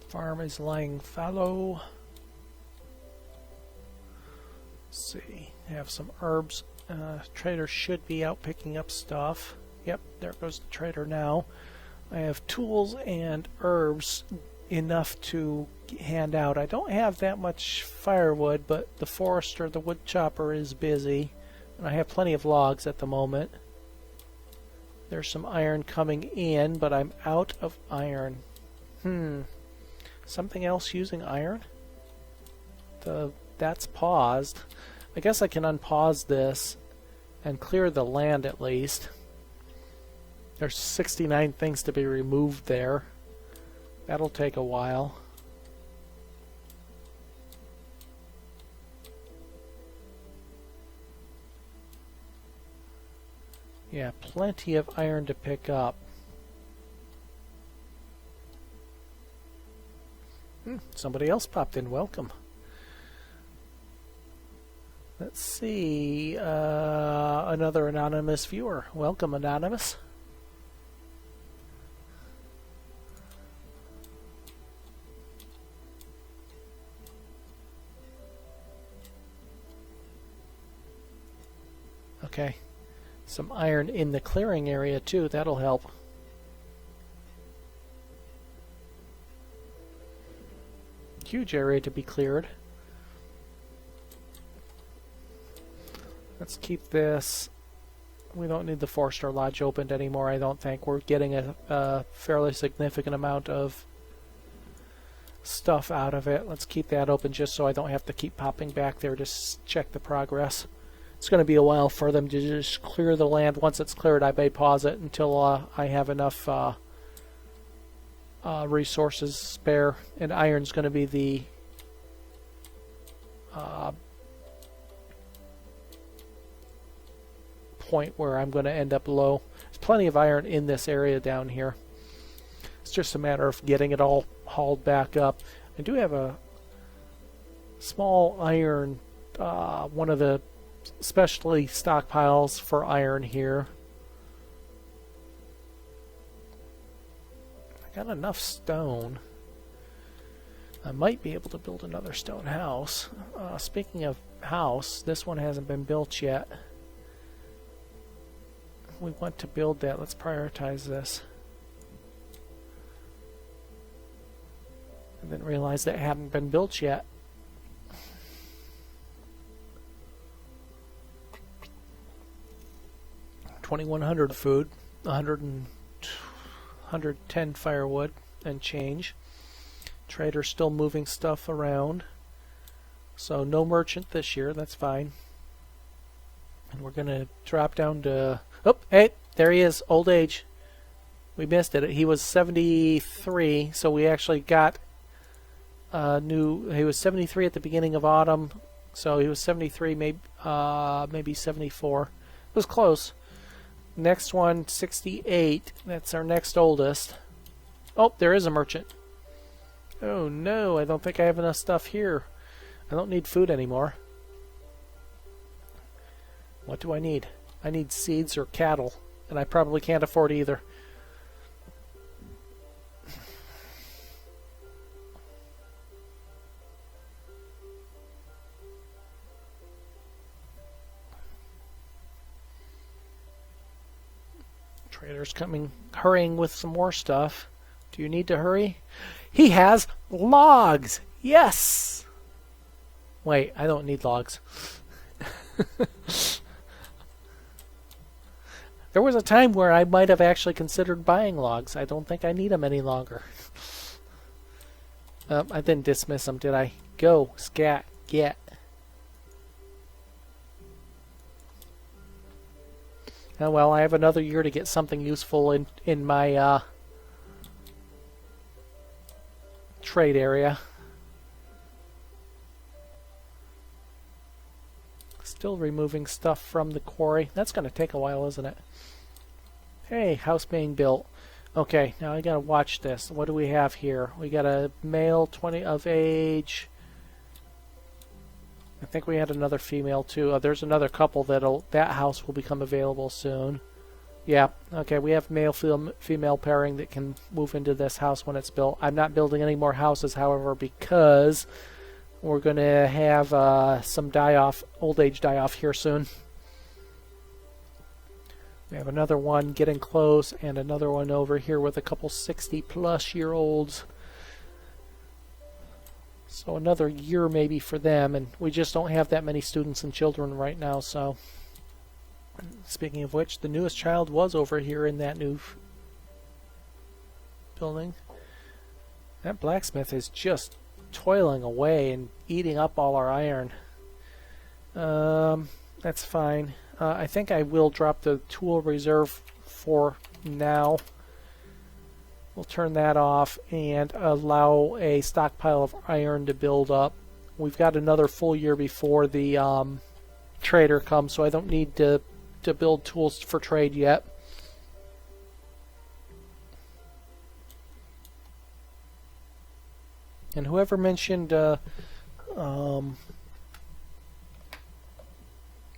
Speaker 1: Farm is lying fallow. Let's see, have some herbs. Trader should be out picking up stuff. Yep, there goes the trader now. I have tools and herbs enough to hand out. I don't have that much firewood, but the forester, the wood chopper, is busy. And I have plenty of logs at the moment. There's some iron coming in, but I'm out of iron. Something else using iron? That's paused. I guess I can unpause this and clear the land at least. There's 69 things to be removed there. That'll take a while. Yeah, plenty of iron to pick up. Somebody else popped in. Welcome. Let's see. Another anonymous viewer. Welcome, Anonymous. Okay. Some iron in the clearing area too. That'll help. Huge area to be cleared. Let's keep this. We don't need the Forester Lodge opened anymore, I don't think. We're getting a fairly significant amount of stuff out of it. Let's keep that open just so I don't have to keep popping back there to check the progress. It's going to be a while for them to just clear the land. Once it's cleared, I may pause it until I have enough resources spare. And iron's going to be the point where I'm going to end up low. There's plenty of iron in this area down here. It's just a matter of getting it all hauled back up. I do have a small iron, one of the specialty stockpiles for iron here. I got enough stone. I might be able to build another stone house. Speaking of house, this one hasn't been built yet. We want to build that. Let's prioritize this. I didn't realize that it hadn't been built yet. $2,100 food, 110 firewood and change. Trader's still moving stuff around. So no merchant this year, that's fine. And we're going to drop down to... Oh, hey, there he is, old age. We missed it. He was 73, so we actually got new... He was 73 at the beginning of autumn, so he was 73, maybe 74. It was close. Next one, 68. That's our next oldest. Oh, there is a merchant. Oh no, I don't think I have enough stuff here. I don't need food anymore. What do I need? I need seeds or cattle, and I probably can't afford either. Trader's coming, hurrying with some more stuff. Do you need to hurry? He has logs! Yes! Wait, I don't need logs. There was a time where I might have actually considered buying logs. I don't think I need them any longer. I didn't dismiss them, did I? Go, scat, get. Oh well, I have another year to get something useful in my trade area. Still removing stuff from the quarry. That's going to take a while, isn't it? Hey, house being built. Okay, now I gotta watch this. What do we have here? We got a male 20 of age. I think we had another female too. There's another couple that house will become available soon. Yeah, okay, we have male-female pairing that can move into this house when it's built. I'm not building any more houses, however, because we're going to have some die-off, old age die-off here soon. We have another one getting close and another one over here with a couple 60-plus-year-olds. So another year maybe for them, and we just don't have that many students and children right now, so... Speaking of which, the newest child was over here in that new building. That blacksmith is just toiling away and eating up all our iron. That's fine. I think I will drop the tool reserve for now. We'll turn that off and allow a stockpile of iron to build up. We've got another full year before the trader comes, so I don't need to build tools for trade yet. And whoever mentioned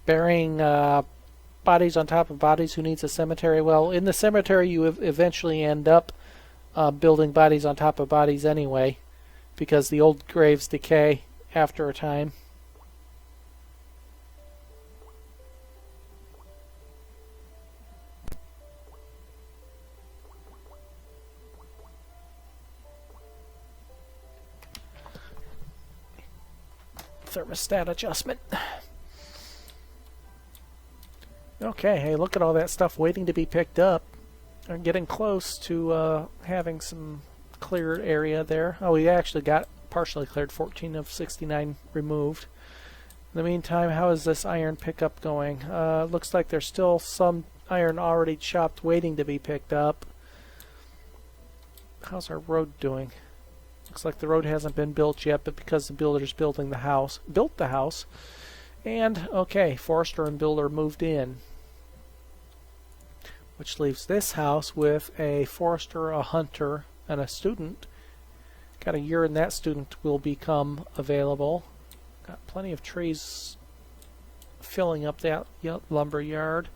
Speaker 1: burying bodies on top of bodies, who needs a cemetery? Well, in the cemetery you eventually end up building bodies on top of bodies anyway, because the old graves decay after a time. Thermostat adjustment. Okay, hey, look at all that stuff waiting to be picked up. I'm getting close to having some cleared area there. Oh, we actually got partially cleared, 14 of 69 removed. In the meantime, how is this iron pickup going? Looks like there's still some iron already chopped waiting to be picked up. How's our road doing? Looks like the road hasn't been built yet, but because the builder's built the house. And, okay, forester and builder moved in. Which leaves this house with a forester, a hunter, and a student. Got a year and that student will become available. Got plenty of trees filling up that lumber yard.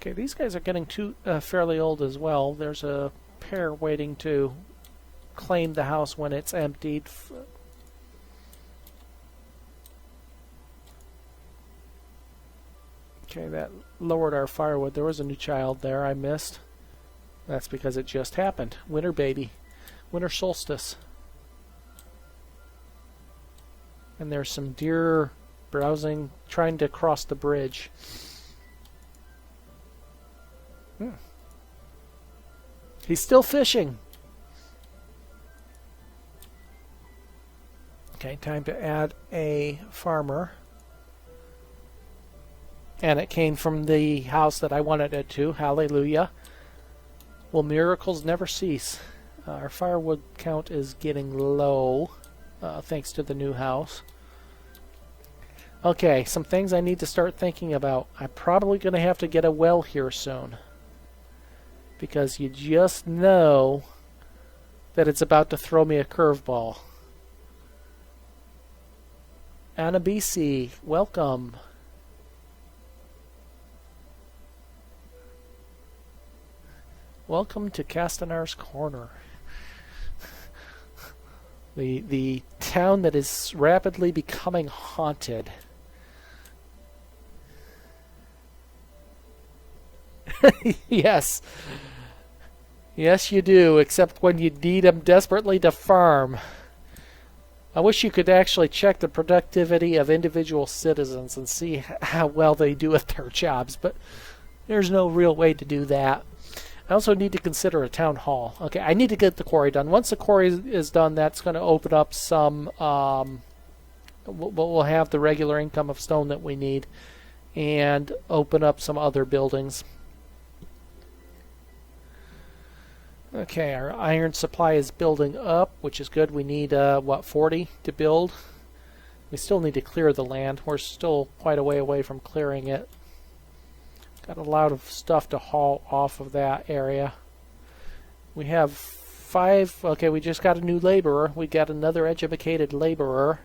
Speaker 1: Okay, these guys are getting fairly old as well. There's a pair waiting to claim the house when it's emptied. Okay, that lowered our firewood. There was a new child there I missed. That's because it just happened. Winter baby. Winter solstice. And there's some deer browsing, trying to cross the bridge. He's still fishing. Okay, time to add a farmer. And it came from the house that I wanted it to. Hallelujah. Will miracles never cease? Our firewood count is getting low, thanks to the new house. Okay, some things I need to start thinking about. I'm probably going to have to get a well here soon, because you just know that it's about to throw me a curveball. Anna BC, welcome. Welcome to Castanar's Corner. The town that is rapidly becoming haunted. Yes. Yes, you do, except when you need them desperately to farm. I wish you could actually check the productivity of individual citizens and see how well they do at their jobs, but there's no real way to do that. I also need to consider a town hall. Okay, I need to get the quarry done. Once the quarry is done, that's going to open up some... we'll have the regular income of stone that we need and open up some other buildings. Okay, our iron supply is building up, which is good. We need, 40 to build? We still need to clear the land. We're still quite a way away from clearing it. Got a lot of stuff to haul off of that area. We have 5. Okay, we just got a new laborer. We got another educated laborer.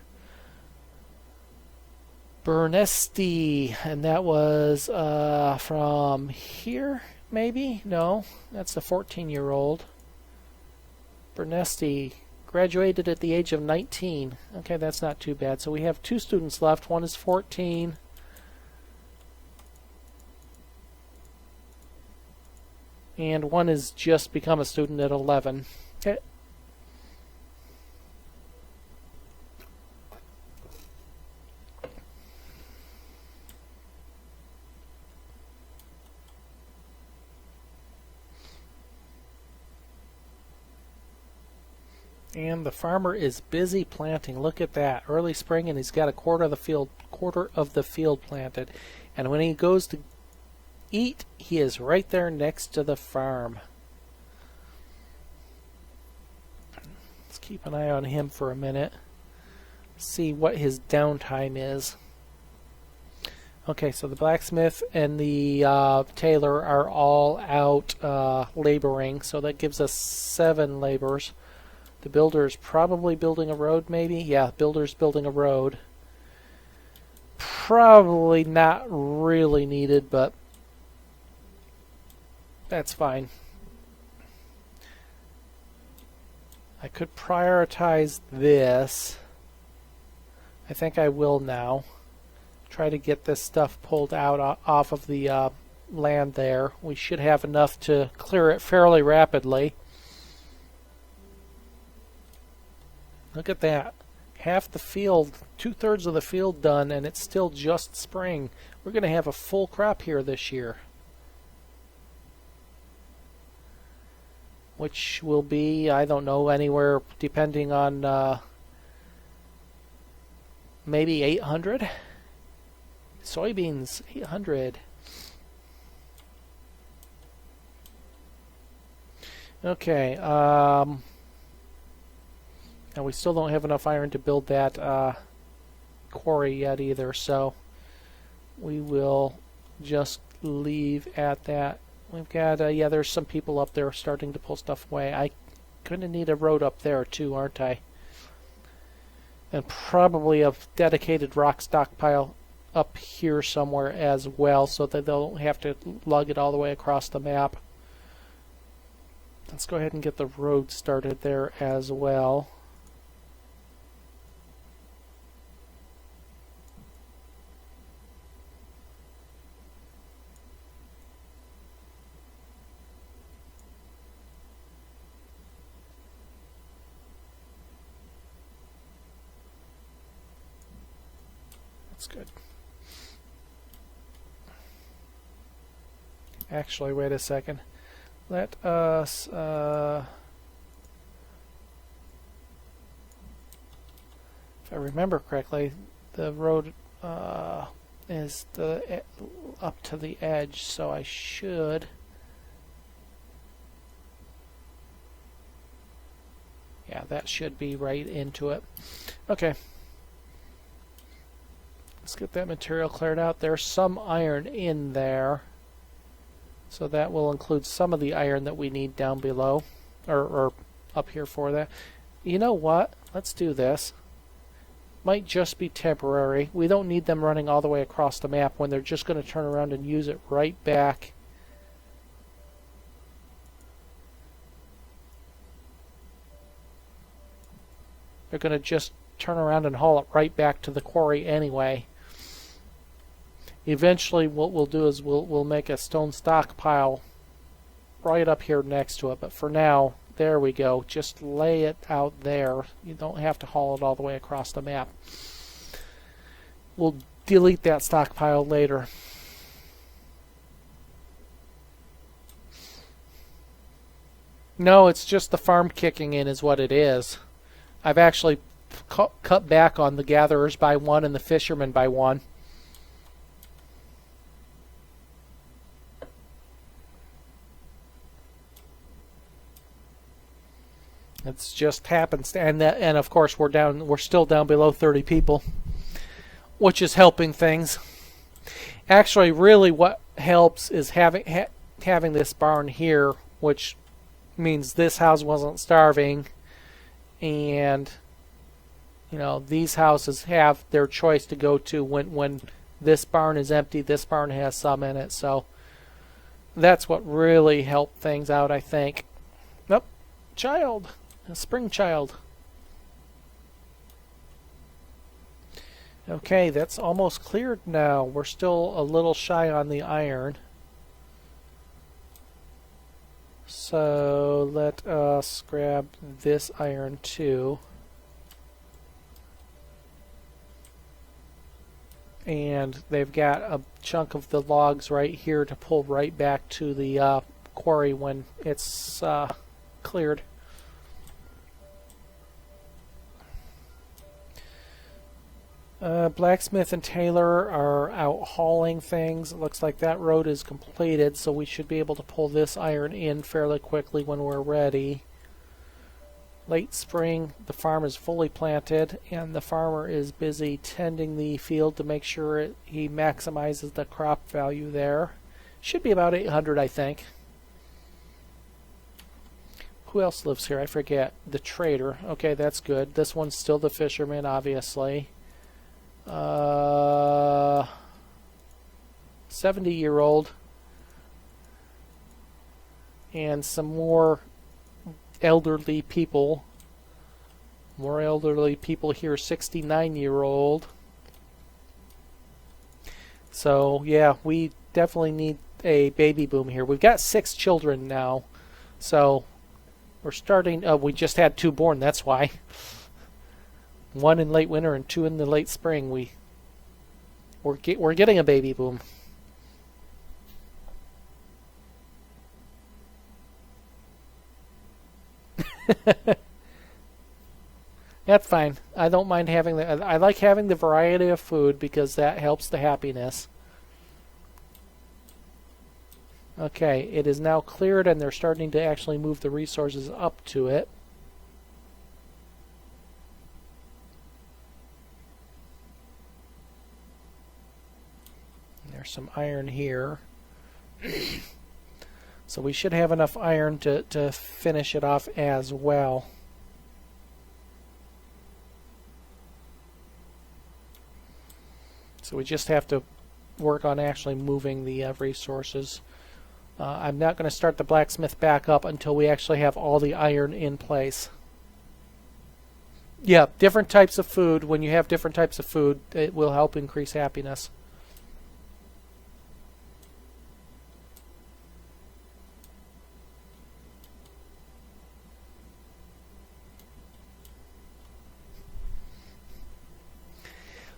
Speaker 1: Bernesti, and that was from here, maybe? No, that's a 14-year-old. Bernesti graduated at the age of 19. Okay, that's not too bad. So we have 2 students left. One is 14. And one has just become a student at 11. Okay. And the farmer is busy planting. Look at that. Early spring, and he's got a quarter of the field planted. And when he goes to eat, he is right there next to the farm. Let's keep an eye on him for a minute. See what his downtime is. Okay, so the blacksmith and the tailor are all out laboring, so that gives us 7 laborers. The builder is probably building a road, maybe? Yeah, builder's building a road. Probably not really needed, but that's fine. I could prioritize this. I think I will now. Try to get this stuff pulled out off of the land there. We should have enough to clear it fairly rapidly. Look at that. Half the field, 2/3 of the field done, and it's still just spring. We're going to have a full crop here this year. Which will be, I don't know, anywhere depending on maybe 800. Soybeans, 800. Okay, and we still don't have enough iron to build that quarry yet either, so we will just leave at that. We've got, yeah, there's some people up there starting to pull stuff away. I gonna need a road up there too, aren't I? And probably a dedicated rock stockpile up here somewhere as well, so that they don't have to lug it all the way across the map. Let's go ahead and get the road started there as well. That's good. Actually, wait a second. Let us if I remember correctly, the road is up to the edge, so I should. Yeah, that should be right into it. Okay. Let's get that material cleared out. There's some iron in there, so that will include some of the iron that we need down below, or up here for that. You know what? Let's do this. Might just be temporary. We don't need them running all the way across the map when they're just going to turn around and use it right back. They're going to just turn around and haul it right back to the quarry anyway. Eventually what we'll do is we'll make a stone stockpile right up here next to it, but for now, there we go. Just lay it out there. You don't have to haul it all the way across the map. We'll delete that stockpile later. No, it's just the farm kicking in is what it is. I've actually cut back on the gatherers by 1 and the fishermen by 1. It's just happens, and of course we're still down below 30 people, which is helping things. Actually, really, what helps is having this barn here, which means this house wasn't starving, and you know, these houses have their choice to go to when this barn is empty. This barn has some in it, so that's what really helped things out, I think. Nope, child, a spring child. Okay, that's almost cleared now. We're still a little shy on the iron. So let us grab this iron too. And they've got a chunk of the logs right here to pull right back to the quarry when it's cleared. Blacksmith and Taylor are out hauling things. It looks like that road is completed, so we should be able to pull this iron in fairly quickly when we're ready. Late spring, the farm is fully planted, and the farmer is busy tending the field to make sure he maximizes the crop value there. Should be about 800, I think. Who else lives here? I forget. The trader. Okay, that's good. This one's still the fisherman, obviously. 70-year-old. And some more elderly people. More elderly people here, 69-year-old. So, yeah, we definitely need a baby boom here. We've got 6 children now. So, we're starting... we just had 2 born, that's why. 1 in late winter and 2 in the late spring. We're getting a baby boom. That's fine. I don't mind having the... I like having the variety of food because that helps the happiness. Okay, it is now cleared and they're starting to actually move the resources up to it. There's some iron here. So we should have enough iron to finish it off as well. So we just have to work on actually moving the resources. I'm not going to start the blacksmith back up until we actually have all the iron in place. Yeah, different types of food. When you have different types of food, it will help increase happiness.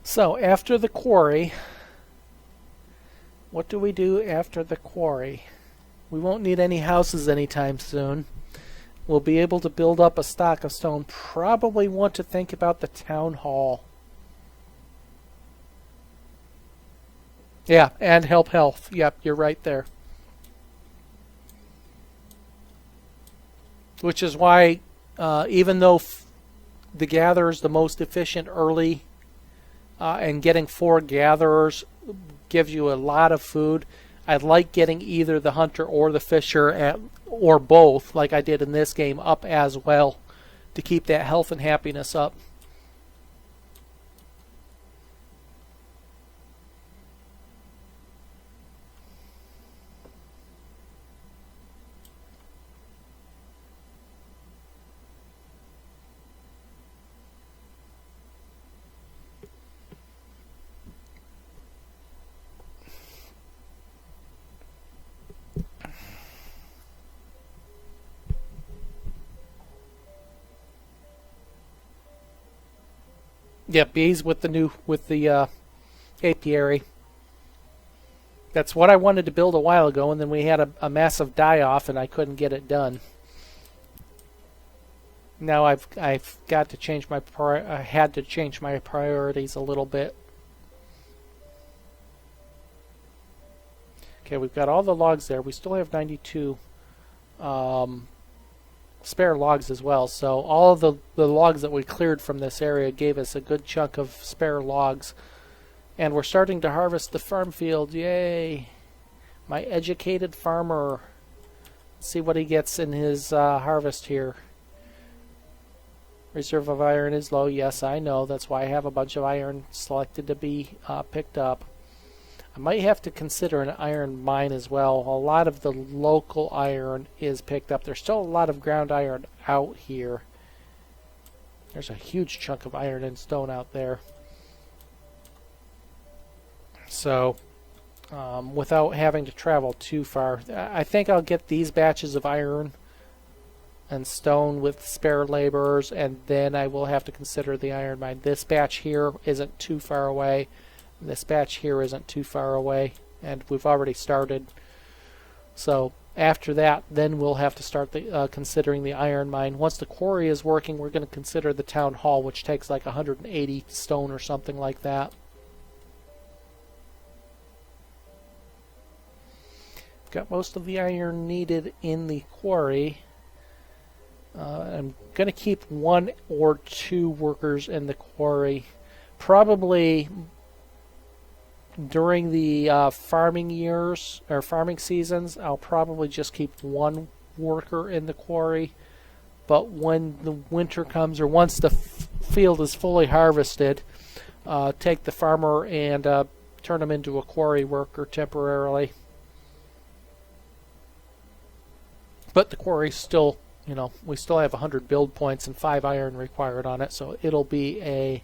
Speaker 1: So, after the quarry, what do we do after the quarry? We won't need any houses anytime soon. We'll be able to build up a stock of stone. Probably want to think about the town hall. Yeah, and help health. Yep, you're right there. Which is why, even though the gather is the most efficient early, and getting 4 gatherers gives you a lot of food, I'd like getting either the hunter or the fisher, or both, like I did in this game, up as well to keep that health and happiness up. Yeah, bees with the apiary. That's what I wanted to build a while ago, and then we had a massive die-off, and I couldn't get it done. Now I've got to change my I had to change my priorities a little bit. Okay, we've got all the logs there. We still have 92 spare logs as well. So all of the logs that we cleared from this area gave us a good chunk of spare logs. And we're starting to harvest the farm field. Yay! My educated farmer. see what he gets in his harvest here. Reserve of iron is low. Yes, I know. That's why I have a bunch of iron selected to be picked up. I might have to consider an iron mine as well. A lot of the local iron is picked up. There's still a lot of ground iron out here. There's a huge chunk of iron and stone out there. So, without having to travel too far, I think I'll get these batches of iron and stone with spare laborers, and then I will have to consider the iron mine. This batch here isn't too far away. This batch here isn't too far away, and we've already started. So after that, then we'll have to start considering the iron mine. Once the quarry is working, we're going to consider the town hall, which takes like 180 stone or something like that. Got most of the iron needed in the quarry. I'm going to keep 1 or 2 workers in the quarry. Probably during the farming years or farming seasons, I'll probably just keep 1 worker in the quarry. But when the winter comes, or once the field is fully harvested, take the farmer and turn him into a quarry worker temporarily. But the quarry's still, you know, we still have 100 build points and 5 iron required on it, so it'll be a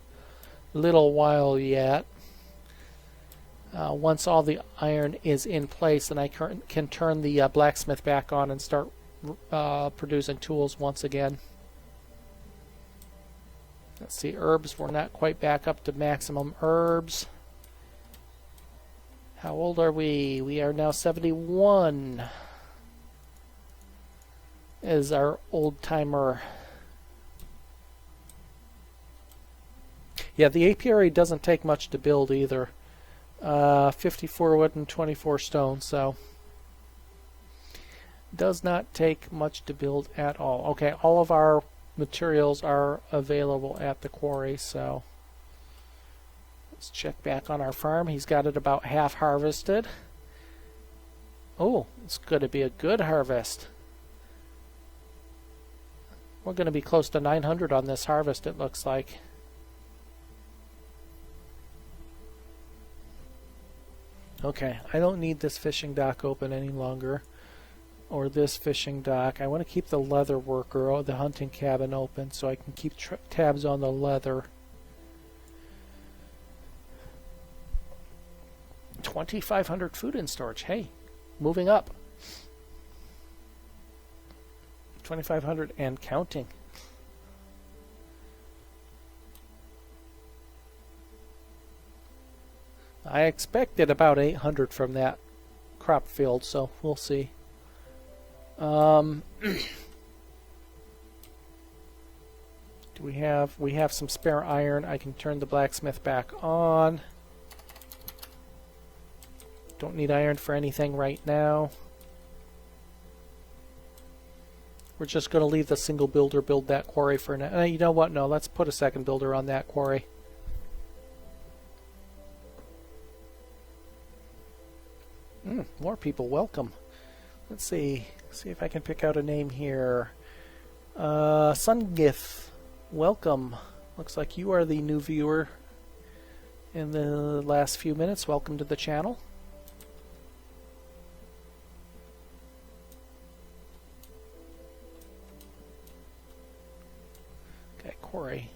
Speaker 1: little while yet. Once all the iron is in place, then I can turn the blacksmith back on and start producing tools once again. Let's see, herbs, we're not quite back up to maximum herbs. How old are we? We are now 71. Is our old timer. Yeah, the apiary doesn't take much to build either. 54 wood and 24 stone, so does not take much to build at all. Okay, all of our materials are available at the quarry, so let's check back on our farm. He's got it about half harvested. Oh, it's going to be a good harvest. We're going to be close to 900 on this harvest, it looks like. Okay, I don't need this fishing dock open any longer, or this fishing dock. I want to keep the leather worker, or the hunting cabin open, so I can keep tabs on the leather. 2,500 food in storage. Hey, moving up. 2,500 and counting. I expected about 800 from that crop field, so we'll see. Do we have some spare iron? I can turn the blacksmith back on. Don't need iron for anything right now. We're just going to leave the single builder build that quarry for now. You know what? No, let's put a second builder on that quarry. More people, welcome. Let's see if I can pick out a name here. Sungith, welcome. Looks like you are the new viewer in the last few minutes. Welcome to the channel. Okay, quarry.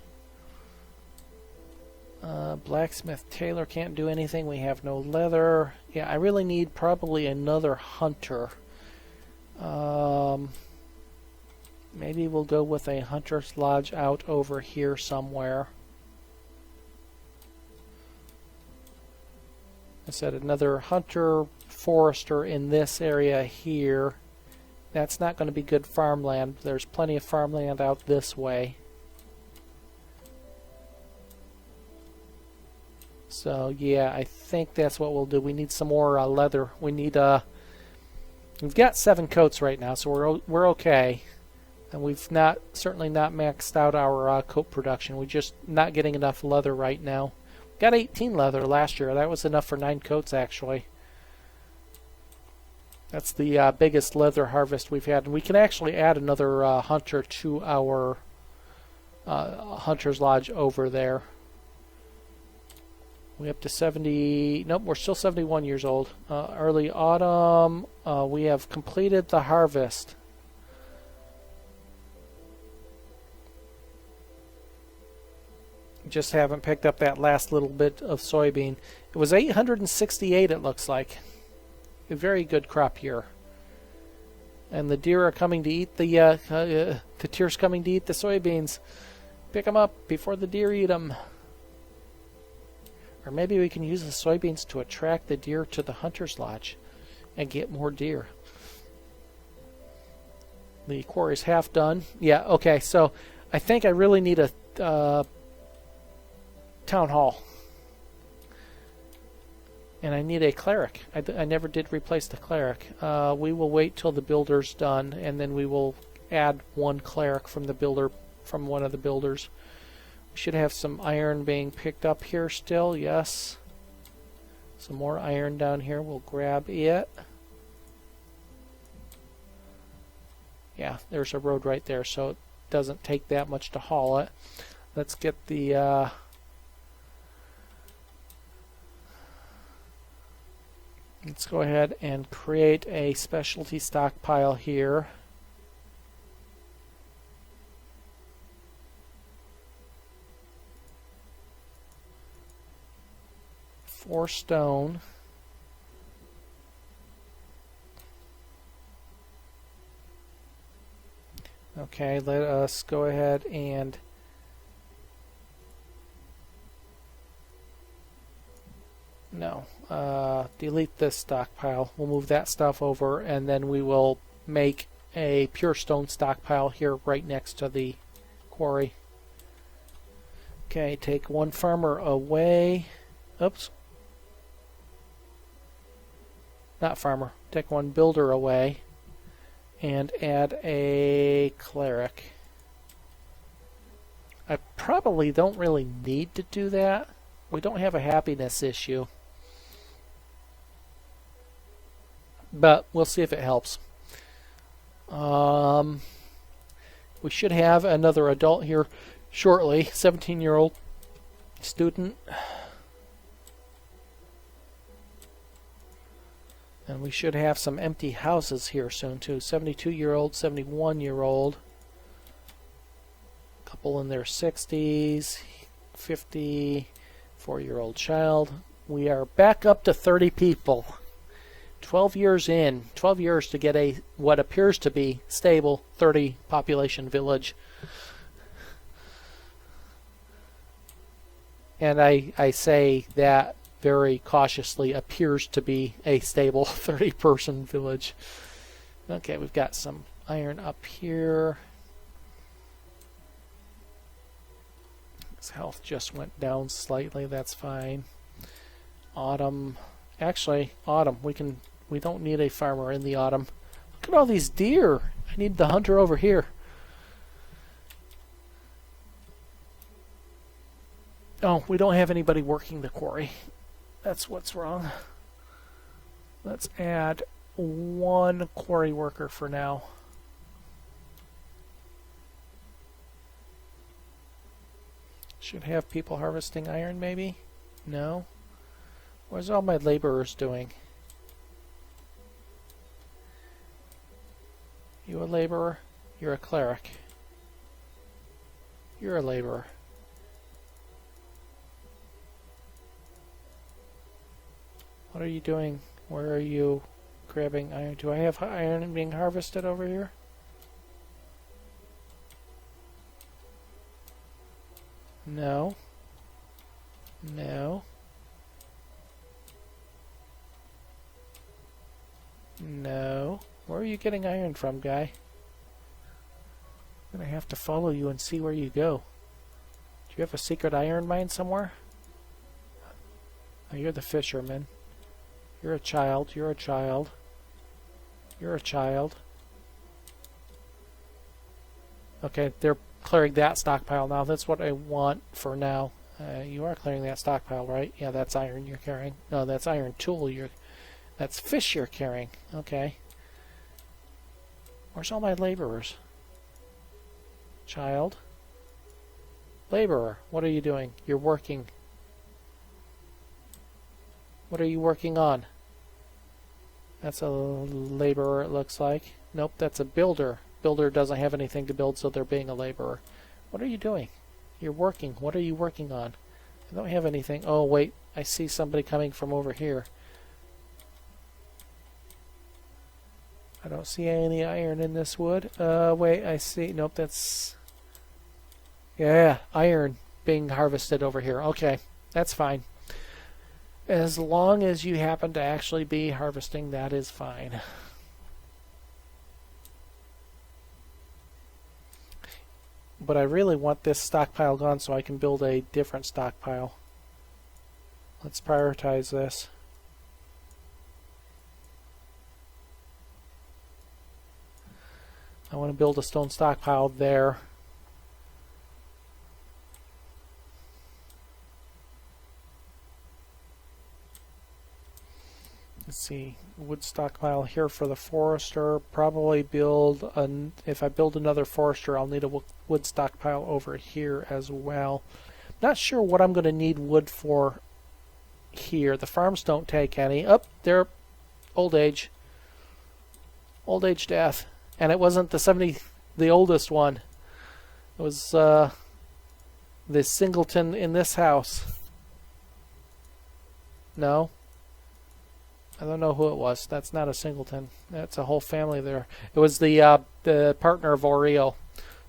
Speaker 1: Blacksmith Taylor can't do anything. We have no leather. Yeah, I really need probably another hunter. Maybe we'll go with a hunter's lodge out over here somewhere. I said another hunter forester in this area here. That's not going to be good farmland. There's plenty of farmland out this way. So yeah, I think that's what we'll do. We need some more leather. We need we've got 7 coats right now, so we're okay. And we've certainly not maxed out our coat production. We're just not getting enough leather right now. Got 18 leather last year. That was enough for 9 coats actually. That's the biggest leather harvest we've had. And we can actually add another hunter to our hunter's lodge over there. We're up to 70. Nope, we're still 71 years old. Early autumn. We have completed the harvest. Just haven't picked up that last little bit of soybean. It was 868, it looks like. A very good crop year. And the deer are coming to eat the deer's coming to eat the soybeans. Pick them up before the deer eat them. Or maybe we can use the soybeans to attract the deer to the hunter's lodge and get more deer. The quarry's half done. Yeah, okay, so I think I really need a town hall. And I need a cleric. I never did replace the cleric. We will wait till the builder's done, and then we will add one cleric from one of the builders. We should have some iron being picked up here still, yes. Some more iron down here. We'll grab it. Yeah, there's a road right there, so it doesn't take that much to haul it. Let's get the let's go ahead and create a specialty stockpile here. Four stone. Okay, let us go ahead and delete this stockpile. We'll move that stuff over, and then we will make a pure stone stockpile here right next to the quarry. Okay, take one farmer away. Oops. Not farmer. Take one builder away and add a cleric. I probably don't really need to do that. We don't have a happiness issue. But we'll see if it helps. We should have another adult here shortly. 17-year-old student. And we should have some empty houses here soon too. 72-year-old, 71-year-old. Couple in their 60s. 54-year-old child. We are back up to 30 people. 12 years in. 12 years to get a what appears to be stable 30 population village. And I say that very cautiously, appears to be a stable 30-person village. Okay, we've got some iron up here. His health just went down slightly. That's fine. Autumn. Actually, autumn. We don't need a farmer in the autumn. Look at all these deer. I need the hunter over here. Oh, we don't have anybody working the quarry. That's what's wrong. Let's add one quarry worker for now. Should have people harvesting iron maybe? No? What's all my laborers doing? You a laborer? You're a cleric. You're a laborer. What are you doing? Where are you grabbing iron? Do I have iron being harvested over here? No. No. No. Where are you getting iron from, guy? I'm gonna have to follow you and see where you go. Do you have a secret iron mine somewhere? Oh, you're the fisherman. You're a child. You're a child. You're a child. Okay, they're clearing that stockpile now. That's what I want for now. You are clearing that stockpile, right? Yeah, that's iron you're carrying. No, that's iron tool. That's fish you're carrying. Okay. Where's all my laborers? Child. Laborer, what are you doing? You're working. What are you working on? That's a laborer, it looks like. Nope, that's a builder. Builder doesn't have anything to build, so they're being a laborer. What are you doing? You're working. What are you working on? I don't have anything. Oh, wait. I see somebody coming from over here. I don't see any iron in this wood. Wait, I see. Nope, that's... Yeah, iron being harvested over here. Okay, that's fine. As long as you happen to actually be harvesting, that is fine. But I really want this stockpile gone so I can build a different stockpile. Let's prioritize this. I want to build a stone stockpile there. Let's see, wood stockpile here for the forester. Probably build if I build another forester, I'll need a wood stockpile over here as well. Not sure what I'm going to need wood for here. The farms don't take any. Up they're old age death, and it wasn't the oldest one. It was the singleton in this house. No. I don't know who it was. That's not a singleton. That's a whole family there. It was the partner of Oreo.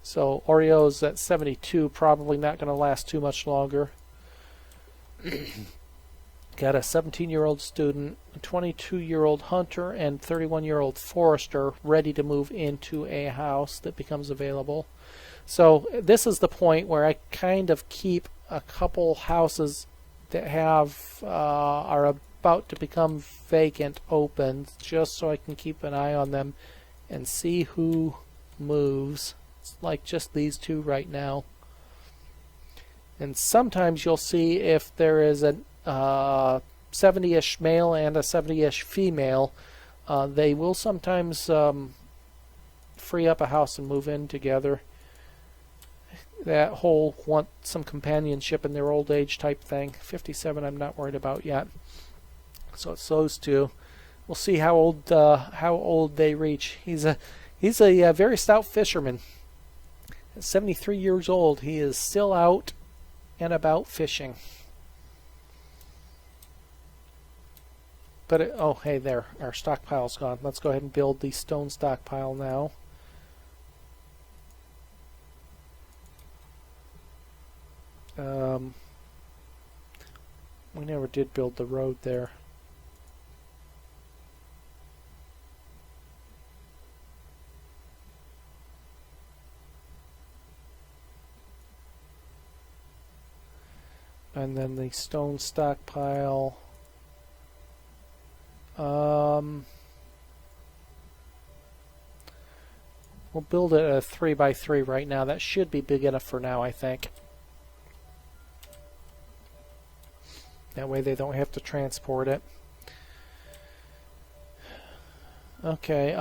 Speaker 1: So Oreo's at 72, probably not going to last too much longer. Got a 17-year-old student, a 22-year-old hunter, and 31-year-old forester ready to move into a house that becomes available. So this is the point where I kind of keep a couple houses that have are about to become vacant open, just so I can keep an eye on them and see who moves. It's like just these two right now. And sometimes you'll see if there is a 70-ish male and a 70-ish female, they will sometimes free up a house and move in together. That whole want some companionship in their old age type thing. 57 I'm not worried about yet. So it's those two. We'll see how old they reach. He's a very stout fisherman. At 73 years old, he is still out and about fishing. But oh, hey there, our stockpile's gone. Let's go ahead and build the stone stockpile now. We never did build the road there. And then the stone stockpile. We'll build it at a 3x3 right now. That should be big enough for now, I think. That way they don't have to transport it. Okay,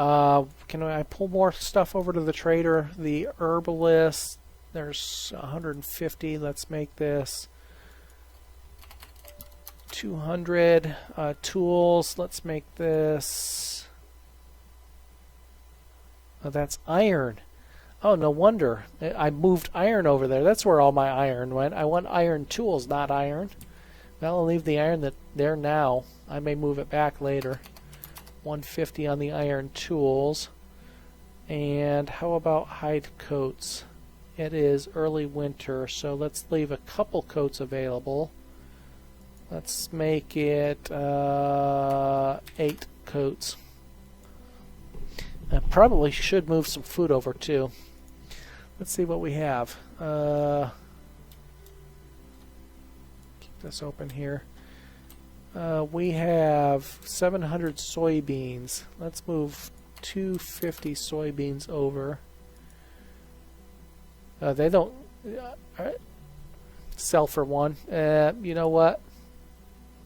Speaker 1: can I pull more stuff over to the trader? The herbalist, there's 150. Let's make this 200. Tools, let's make this... Oh, that's iron. Oh, no wonder. I moved iron over there. That's where all my iron went. I want iron tools, not iron. Well, I'll leave the iron there now. I may move it back later. 150 on the iron tools. And how about hide coats? It is early winter, so let's leave a couple coats available. Let's make it 8 coats. I probably should move some food over too. Let's see what we have. Keep this open here. We have 700 soybeans. Let's move 250 soybeans over. They don't sell for one. You know what?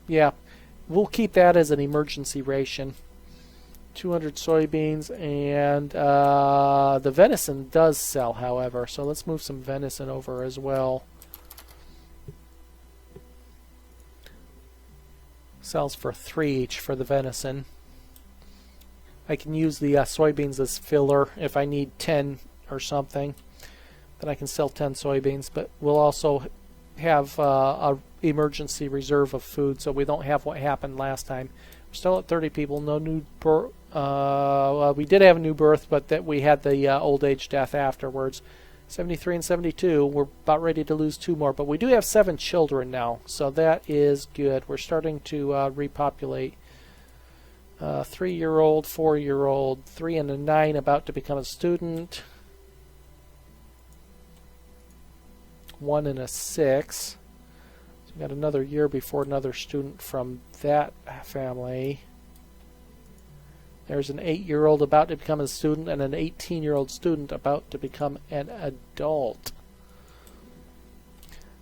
Speaker 1: Yeah, we'll keep that as an emergency ration. 200 soybeans, and the venison does sell, however, so let's move some venison over as well. Sells for 3 each for the venison. I can use the soybeans as filler if I need 10 or something. Then I can sell 10 soybeans, but we'll also have a emergency reserve of food so we don't have what happened last time. We're still at 30 people, no new birth. Well, we did have a new birth, but that we had the old age death afterwards. 73 and 72, we're about ready to lose 2 more, but we do have 7 children now, so that is good. We're starting to repopulate. 3-year-old, 4-year-old, 3 and a 9 about to become a student. 1 and a 6. So we got another year before another student from that family. There's an 8-year-old about to become a student and an 18-year-old student about to become an adult.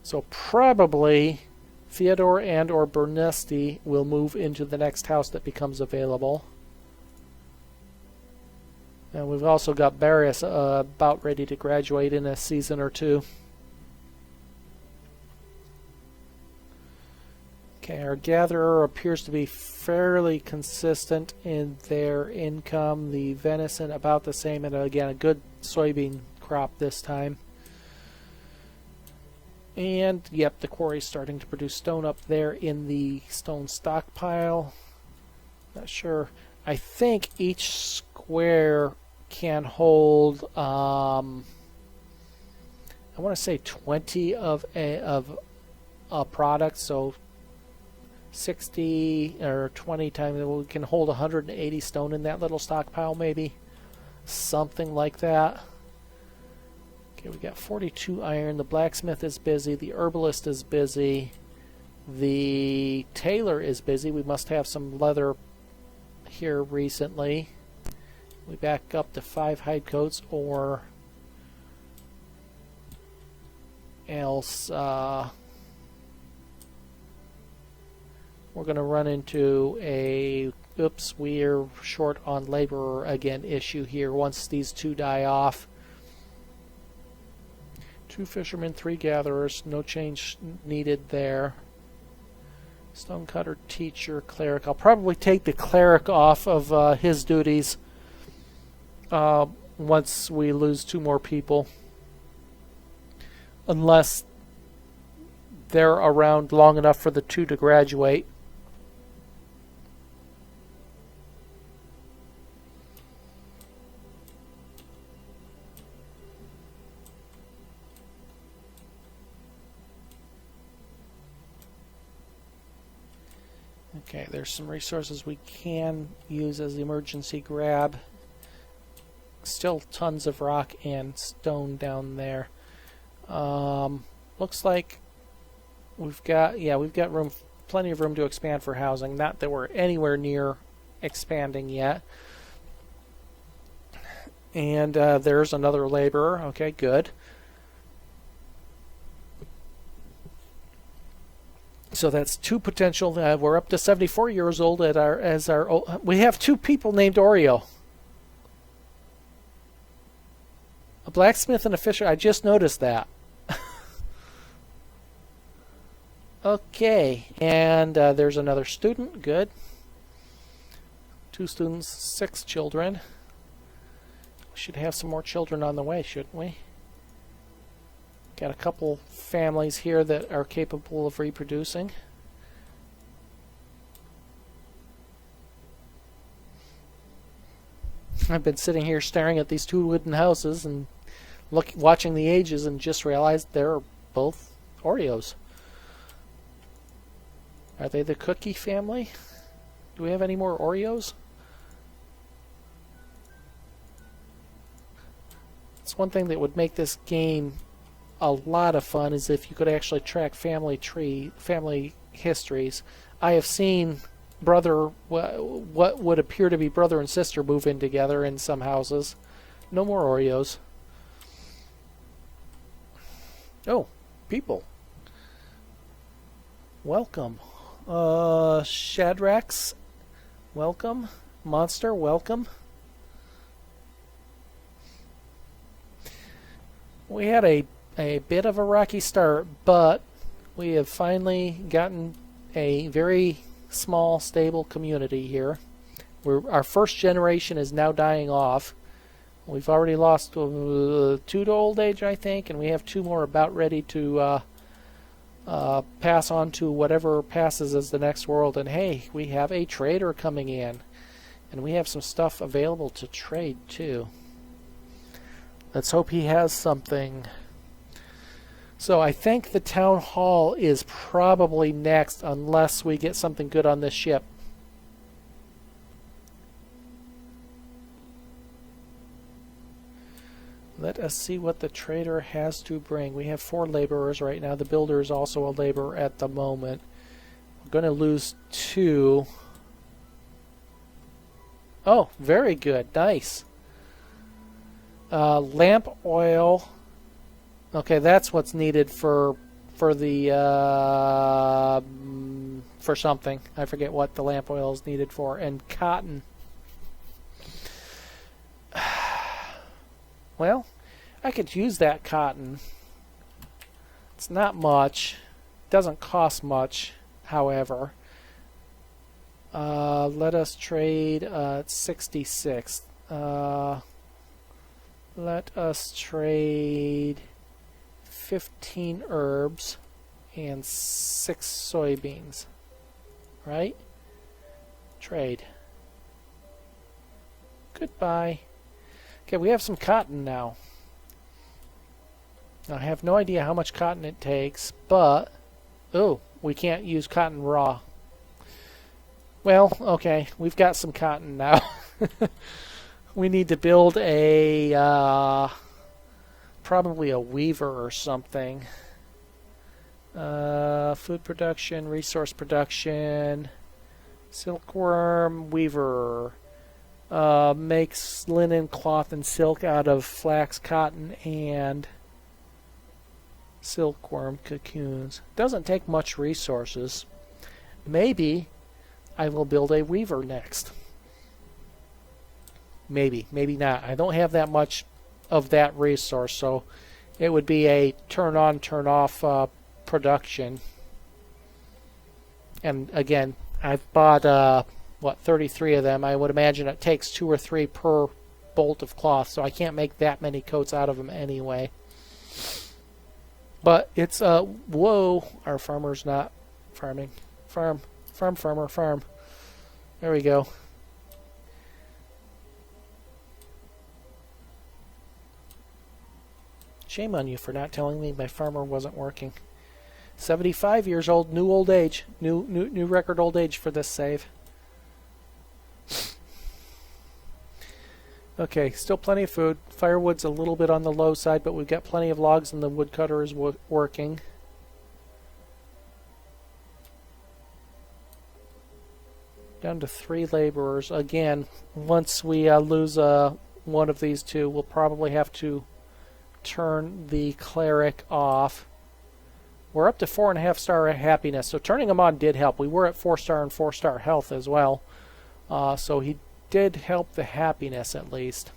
Speaker 1: So probably Theodore and or Bernesti will move into the next house that becomes available. And we've also got Barrios about ready to graduate in a season or 2. Okay, our gatherer appears to be fairly consistent in their income. The venison about the same, and again a good soybean crop this time. And yep, the quarry's starting to produce stone up there in the stone stockpile. Not sure. I think each square can hold I want to say 20 of a product, so 60 or 20 times we can hold 180 stone in that little stockpile, maybe something like that. Okay, we got 42 iron. The blacksmith is busy, the herbalist is busy, the tailor is busy. We must have some leather here recently. We back up to 5 hide coats, or else we're going to run into a oops, we're short on laborer again issue here once these 2 die off. 2 fishermen, 3 gatherers, no change needed there. Stonecutter, teacher, cleric. I'll probably take the cleric off of his duties once we lose 2 more people. Unless they're around long enough for the 2 to graduate. Okay, there's some resources we can use as emergency grab. Still tons of rock and stone down there. Looks like we've got room, plenty of room to expand for housing. Not that we're anywhere near expanding yet. And there's another laborer. Okay, good. So that's 2 potential. We're up to 74 years old at our we have 2 people named Oreo. A blacksmith and a fisher. I just noticed that. Okay, and there's another student. Good. 2 students, 6 children. We should have some more children on the way, shouldn't we? Got a couple families here that are capable of reproducing. I've been sitting here staring at these 2 wooden houses and watching the ages and just realized they're both Oreos. Are they the cookie family? Do we have any more Oreos? It's one thing that would make this game a lot of fun is if you could actually track family histories. I have seen what would appear to be brother and sister move in together in some houses. No more Oreos. Oh, people. Welcome. Shadrax, welcome. Monster, welcome. We had a bit of a rocky start, but we have finally gotten a very small, stable community here. Our first generation is now dying off. We've already lost 2 to old age, I think, and we have 2 more about ready to pass on to whatever passes as the next world. And hey, we have a trader coming in, and we have some stuff available to trade too. Let's hope he has something. So I think the town hall is probably next, unless we get something good on this ship. Let us see what the trader has to bring. We have 4 laborers right now. The builder is also a laborer at the moment. We're going to lose 2. Oh, very good. Nice. Lamp oil. Okay, that's what's needed for the for something. I forget what the lamp oil is needed for. And cotton. Well, I could use that cotton. It's not much. Doesn't cost much, however. Let us trade 66. Let us trade 15 herbs and 6 soybeans. Right? Trade. Goodbye. Okay, we have some cotton now. I have no idea how much cotton it takes, but... Oh, we can't use cotton raw. Well, okay, we've got some cotton now. We need to build a... probably a weaver or something. Food production, resource production, silkworm, weaver. Makes linen, cloth, and silk out of flax, cotton, and silkworm cocoons. Doesn't take much resources. Maybe I will build a weaver next. Maybe, maybe not. I don't have that much of that resource, so it would be a turn on, turn off production. And again, I've bought 33 of them. I would imagine it takes 2 or 3 per bolt of cloth, so I can't make that many coats out of them anyway. But it's whoa, our farmer's not farming. Farmer. There we go. Shame on you for not telling me my farmer wasn't working. 75 years old, new old age. New record old age for this save. Okay, still plenty of food. Firewood's a little bit on the low side, but we've got plenty of logs and the woodcutter is working. Down to 3 laborers. Again, once we lose one of these 2, we'll probably have to turn the cleric off. We're up to 4.5-star happiness, so turning him on did help. We were at 4-star and 4-star health as well, so he did help the happiness at least.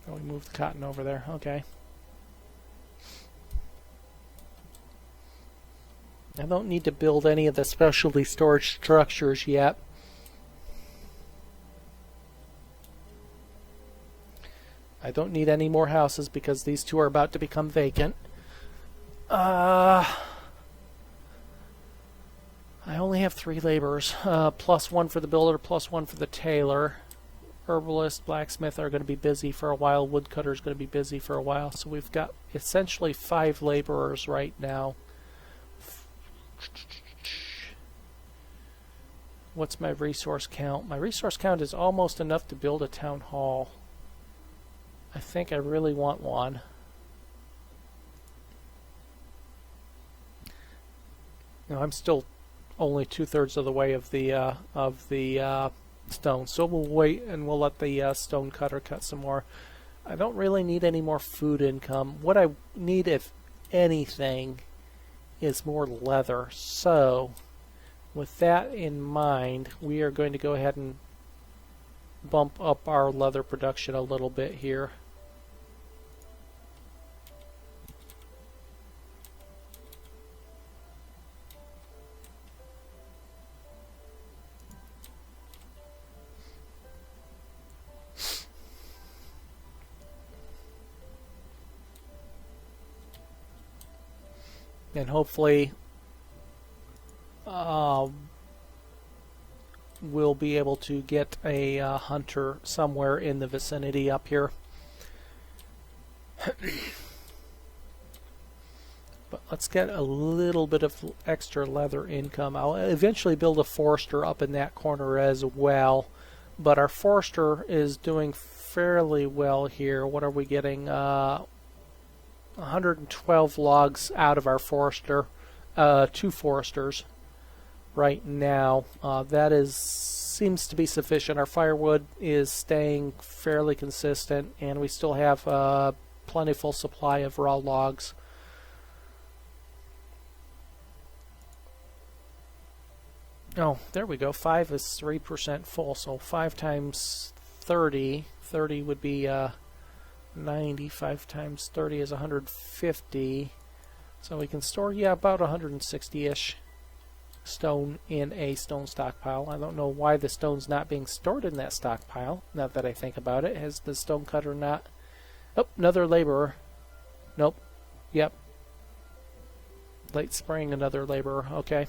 Speaker 1: Oh, we moved the cotton over there. Okay. I don't need to build any of the specialty storage structures yet. I don't need any more houses because these 2 are about to become vacant. I only have 3 laborers, plus 1 for the builder, plus 1 for the tailor. Herbalist, blacksmith are going to be busy for a while. Woodcutter is going to be busy for a while. So we've got essentially 5 laborers right now. What's my resource count? My resource count is almost enough to build a town hall. I think I really want one. No, I'm still only 2/3 of the way of the stone, so we'll wait and we'll let the stone cutter cut some more. I don't really need any more food income. What I need, if anything is more leather. So with that in mind, we are going to go ahead and bump up our leather production a little bit here. And hopefully we'll be able to get a hunter somewhere in the vicinity up here. But let's get a little bit of extra leather income. I'll eventually build a forester up in that corner as well. But our forester is doing fairly well here. What are we getting? 112 logs out of our forester, 2 foresters right now. That seems to be sufficient. Our firewood is staying fairly consistent, and we still have a plentiful supply of raw logs. Oh, there we go. 5 is 3% full, so 5 times 30. 30 would be 90. 5 times 30 is 150. So we can store, about 160-ish stone in a stone stockpile. I don't know why the stone's not being stored in that stockpile, now that I think about it. Has the stone cutter not... Oh, another laborer. Nope. Yep. Late spring, another laborer. Okay.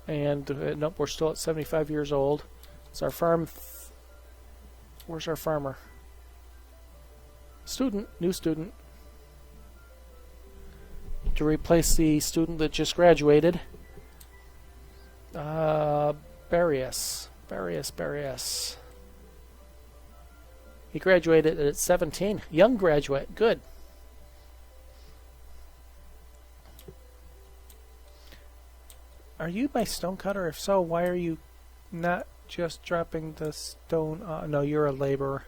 Speaker 1: And nope, we're still at 75 years old. So our farm... Where's our farmer? Student, new student. To replace the student that just graduated. Barius. He graduated at 17. Young graduate. Good. Are you my stone cutter? If so, why are you not just dropping the stone off? No, you're a laborer.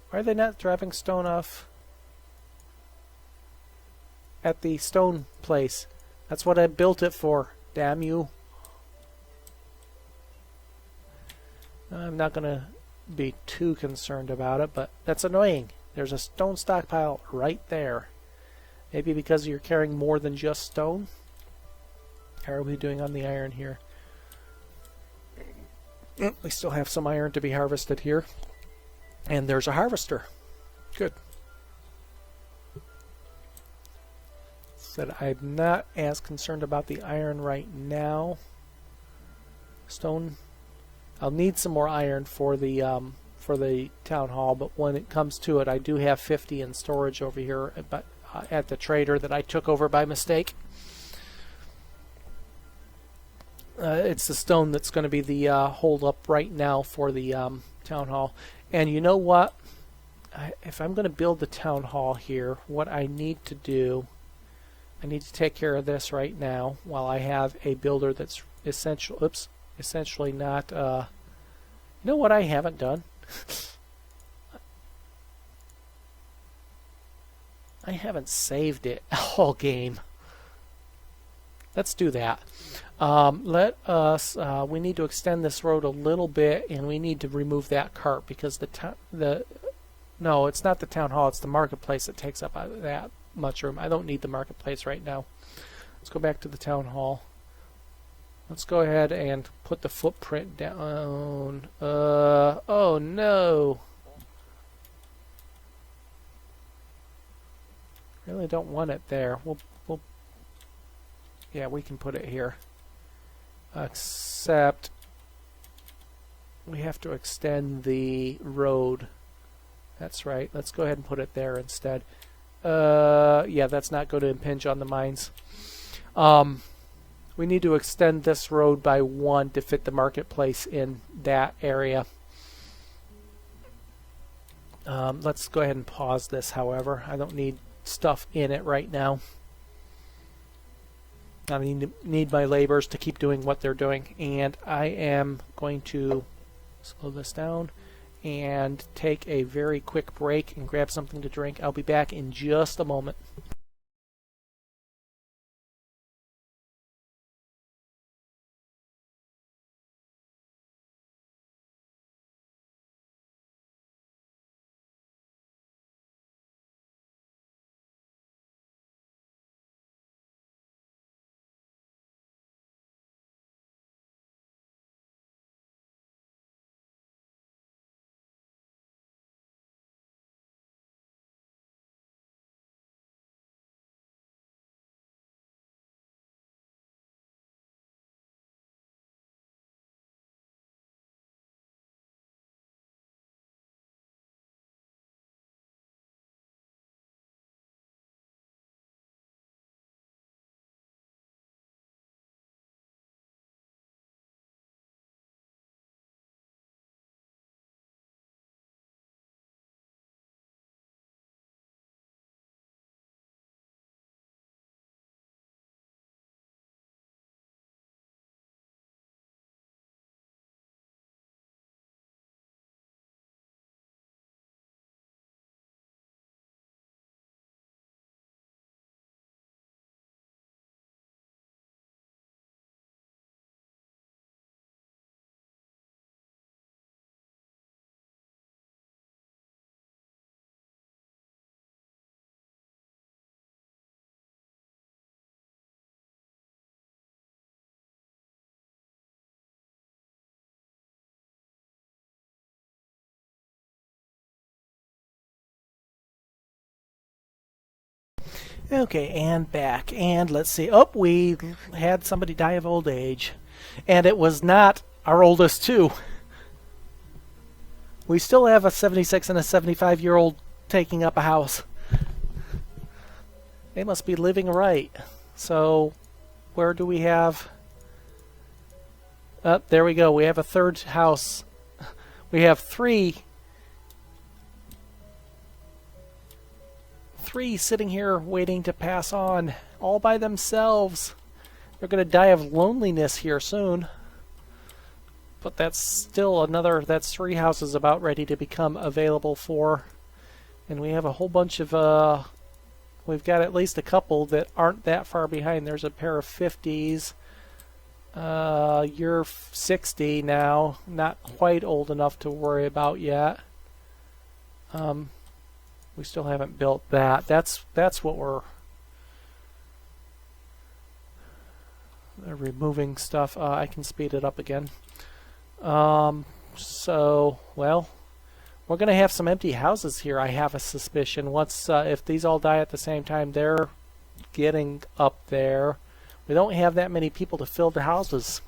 Speaker 1: Why are they not dropping stone off at the stone place? That's what I built it for. Damn you. I'm not going to be too concerned about it, but that's annoying. There's a stone stockpile right there. Maybe because you're carrying more than just stone? How are we doing on the iron here? We still have some iron to be harvested here. And there's a harvester. Good. Said I'm not as concerned about the iron right now. Stone. I'll need some more iron for the town hall, but when it comes to it, I do have 50 in storage over here, but at the trader that I took over by mistake. It's the stone that's going to be the hold up right now for the town hall. And you know what? If I'm going to build the town hall here, what I need to do, I need to take care of this right now while I have a builder that's essentially not... you know what I haven't done? I haven't saved it all game. Let's do that. We need to extend this road a little bit, and we need to remove that cart because no, it's not the town hall, it's the marketplace that takes up that much room. I don't need the marketplace right now. Let's go back to the town hall. Let's go ahead and put the footprint down. Oh no. Really don't want it there. Yeah, we can put it here. Except we have to extend the road. That's right. Let's go ahead and put it there instead. Yeah, that's not going to impinge on the mines. We need to extend this road by 1 to fit the marketplace in that area. Let's go ahead and pause this, however. I don't need stuff in it right now. I need my laborers to keep doing what they're doing, and I am going to slow this down and take a very quick break and grab something to drink. I'll be back in just a moment. Okay, and back. And let's see. Oh, we had somebody die of old age. And it was not our oldest two. We still have a 76 and a 75-year-old taking up a house. They must be living right. So, where do we have... Oh, there we go. We have a third house. We have three sitting here waiting to pass on all by themselves. They're going to die of loneliness here soon. But that's still another, that's three houses about ready to become available for. And we have a whole bunch of, we've got at least a couple that aren't that far behind. There's a pair of 50s. You're 60 now, not quite old enough to worry about yet. We still haven't built that. That's what we're removing stuff. I can speed it up again. So, well, we're going to have some empty houses here, I have a suspicion. Once, if these all die at the same time, they're getting up there. We don't have that many people to fill the houses.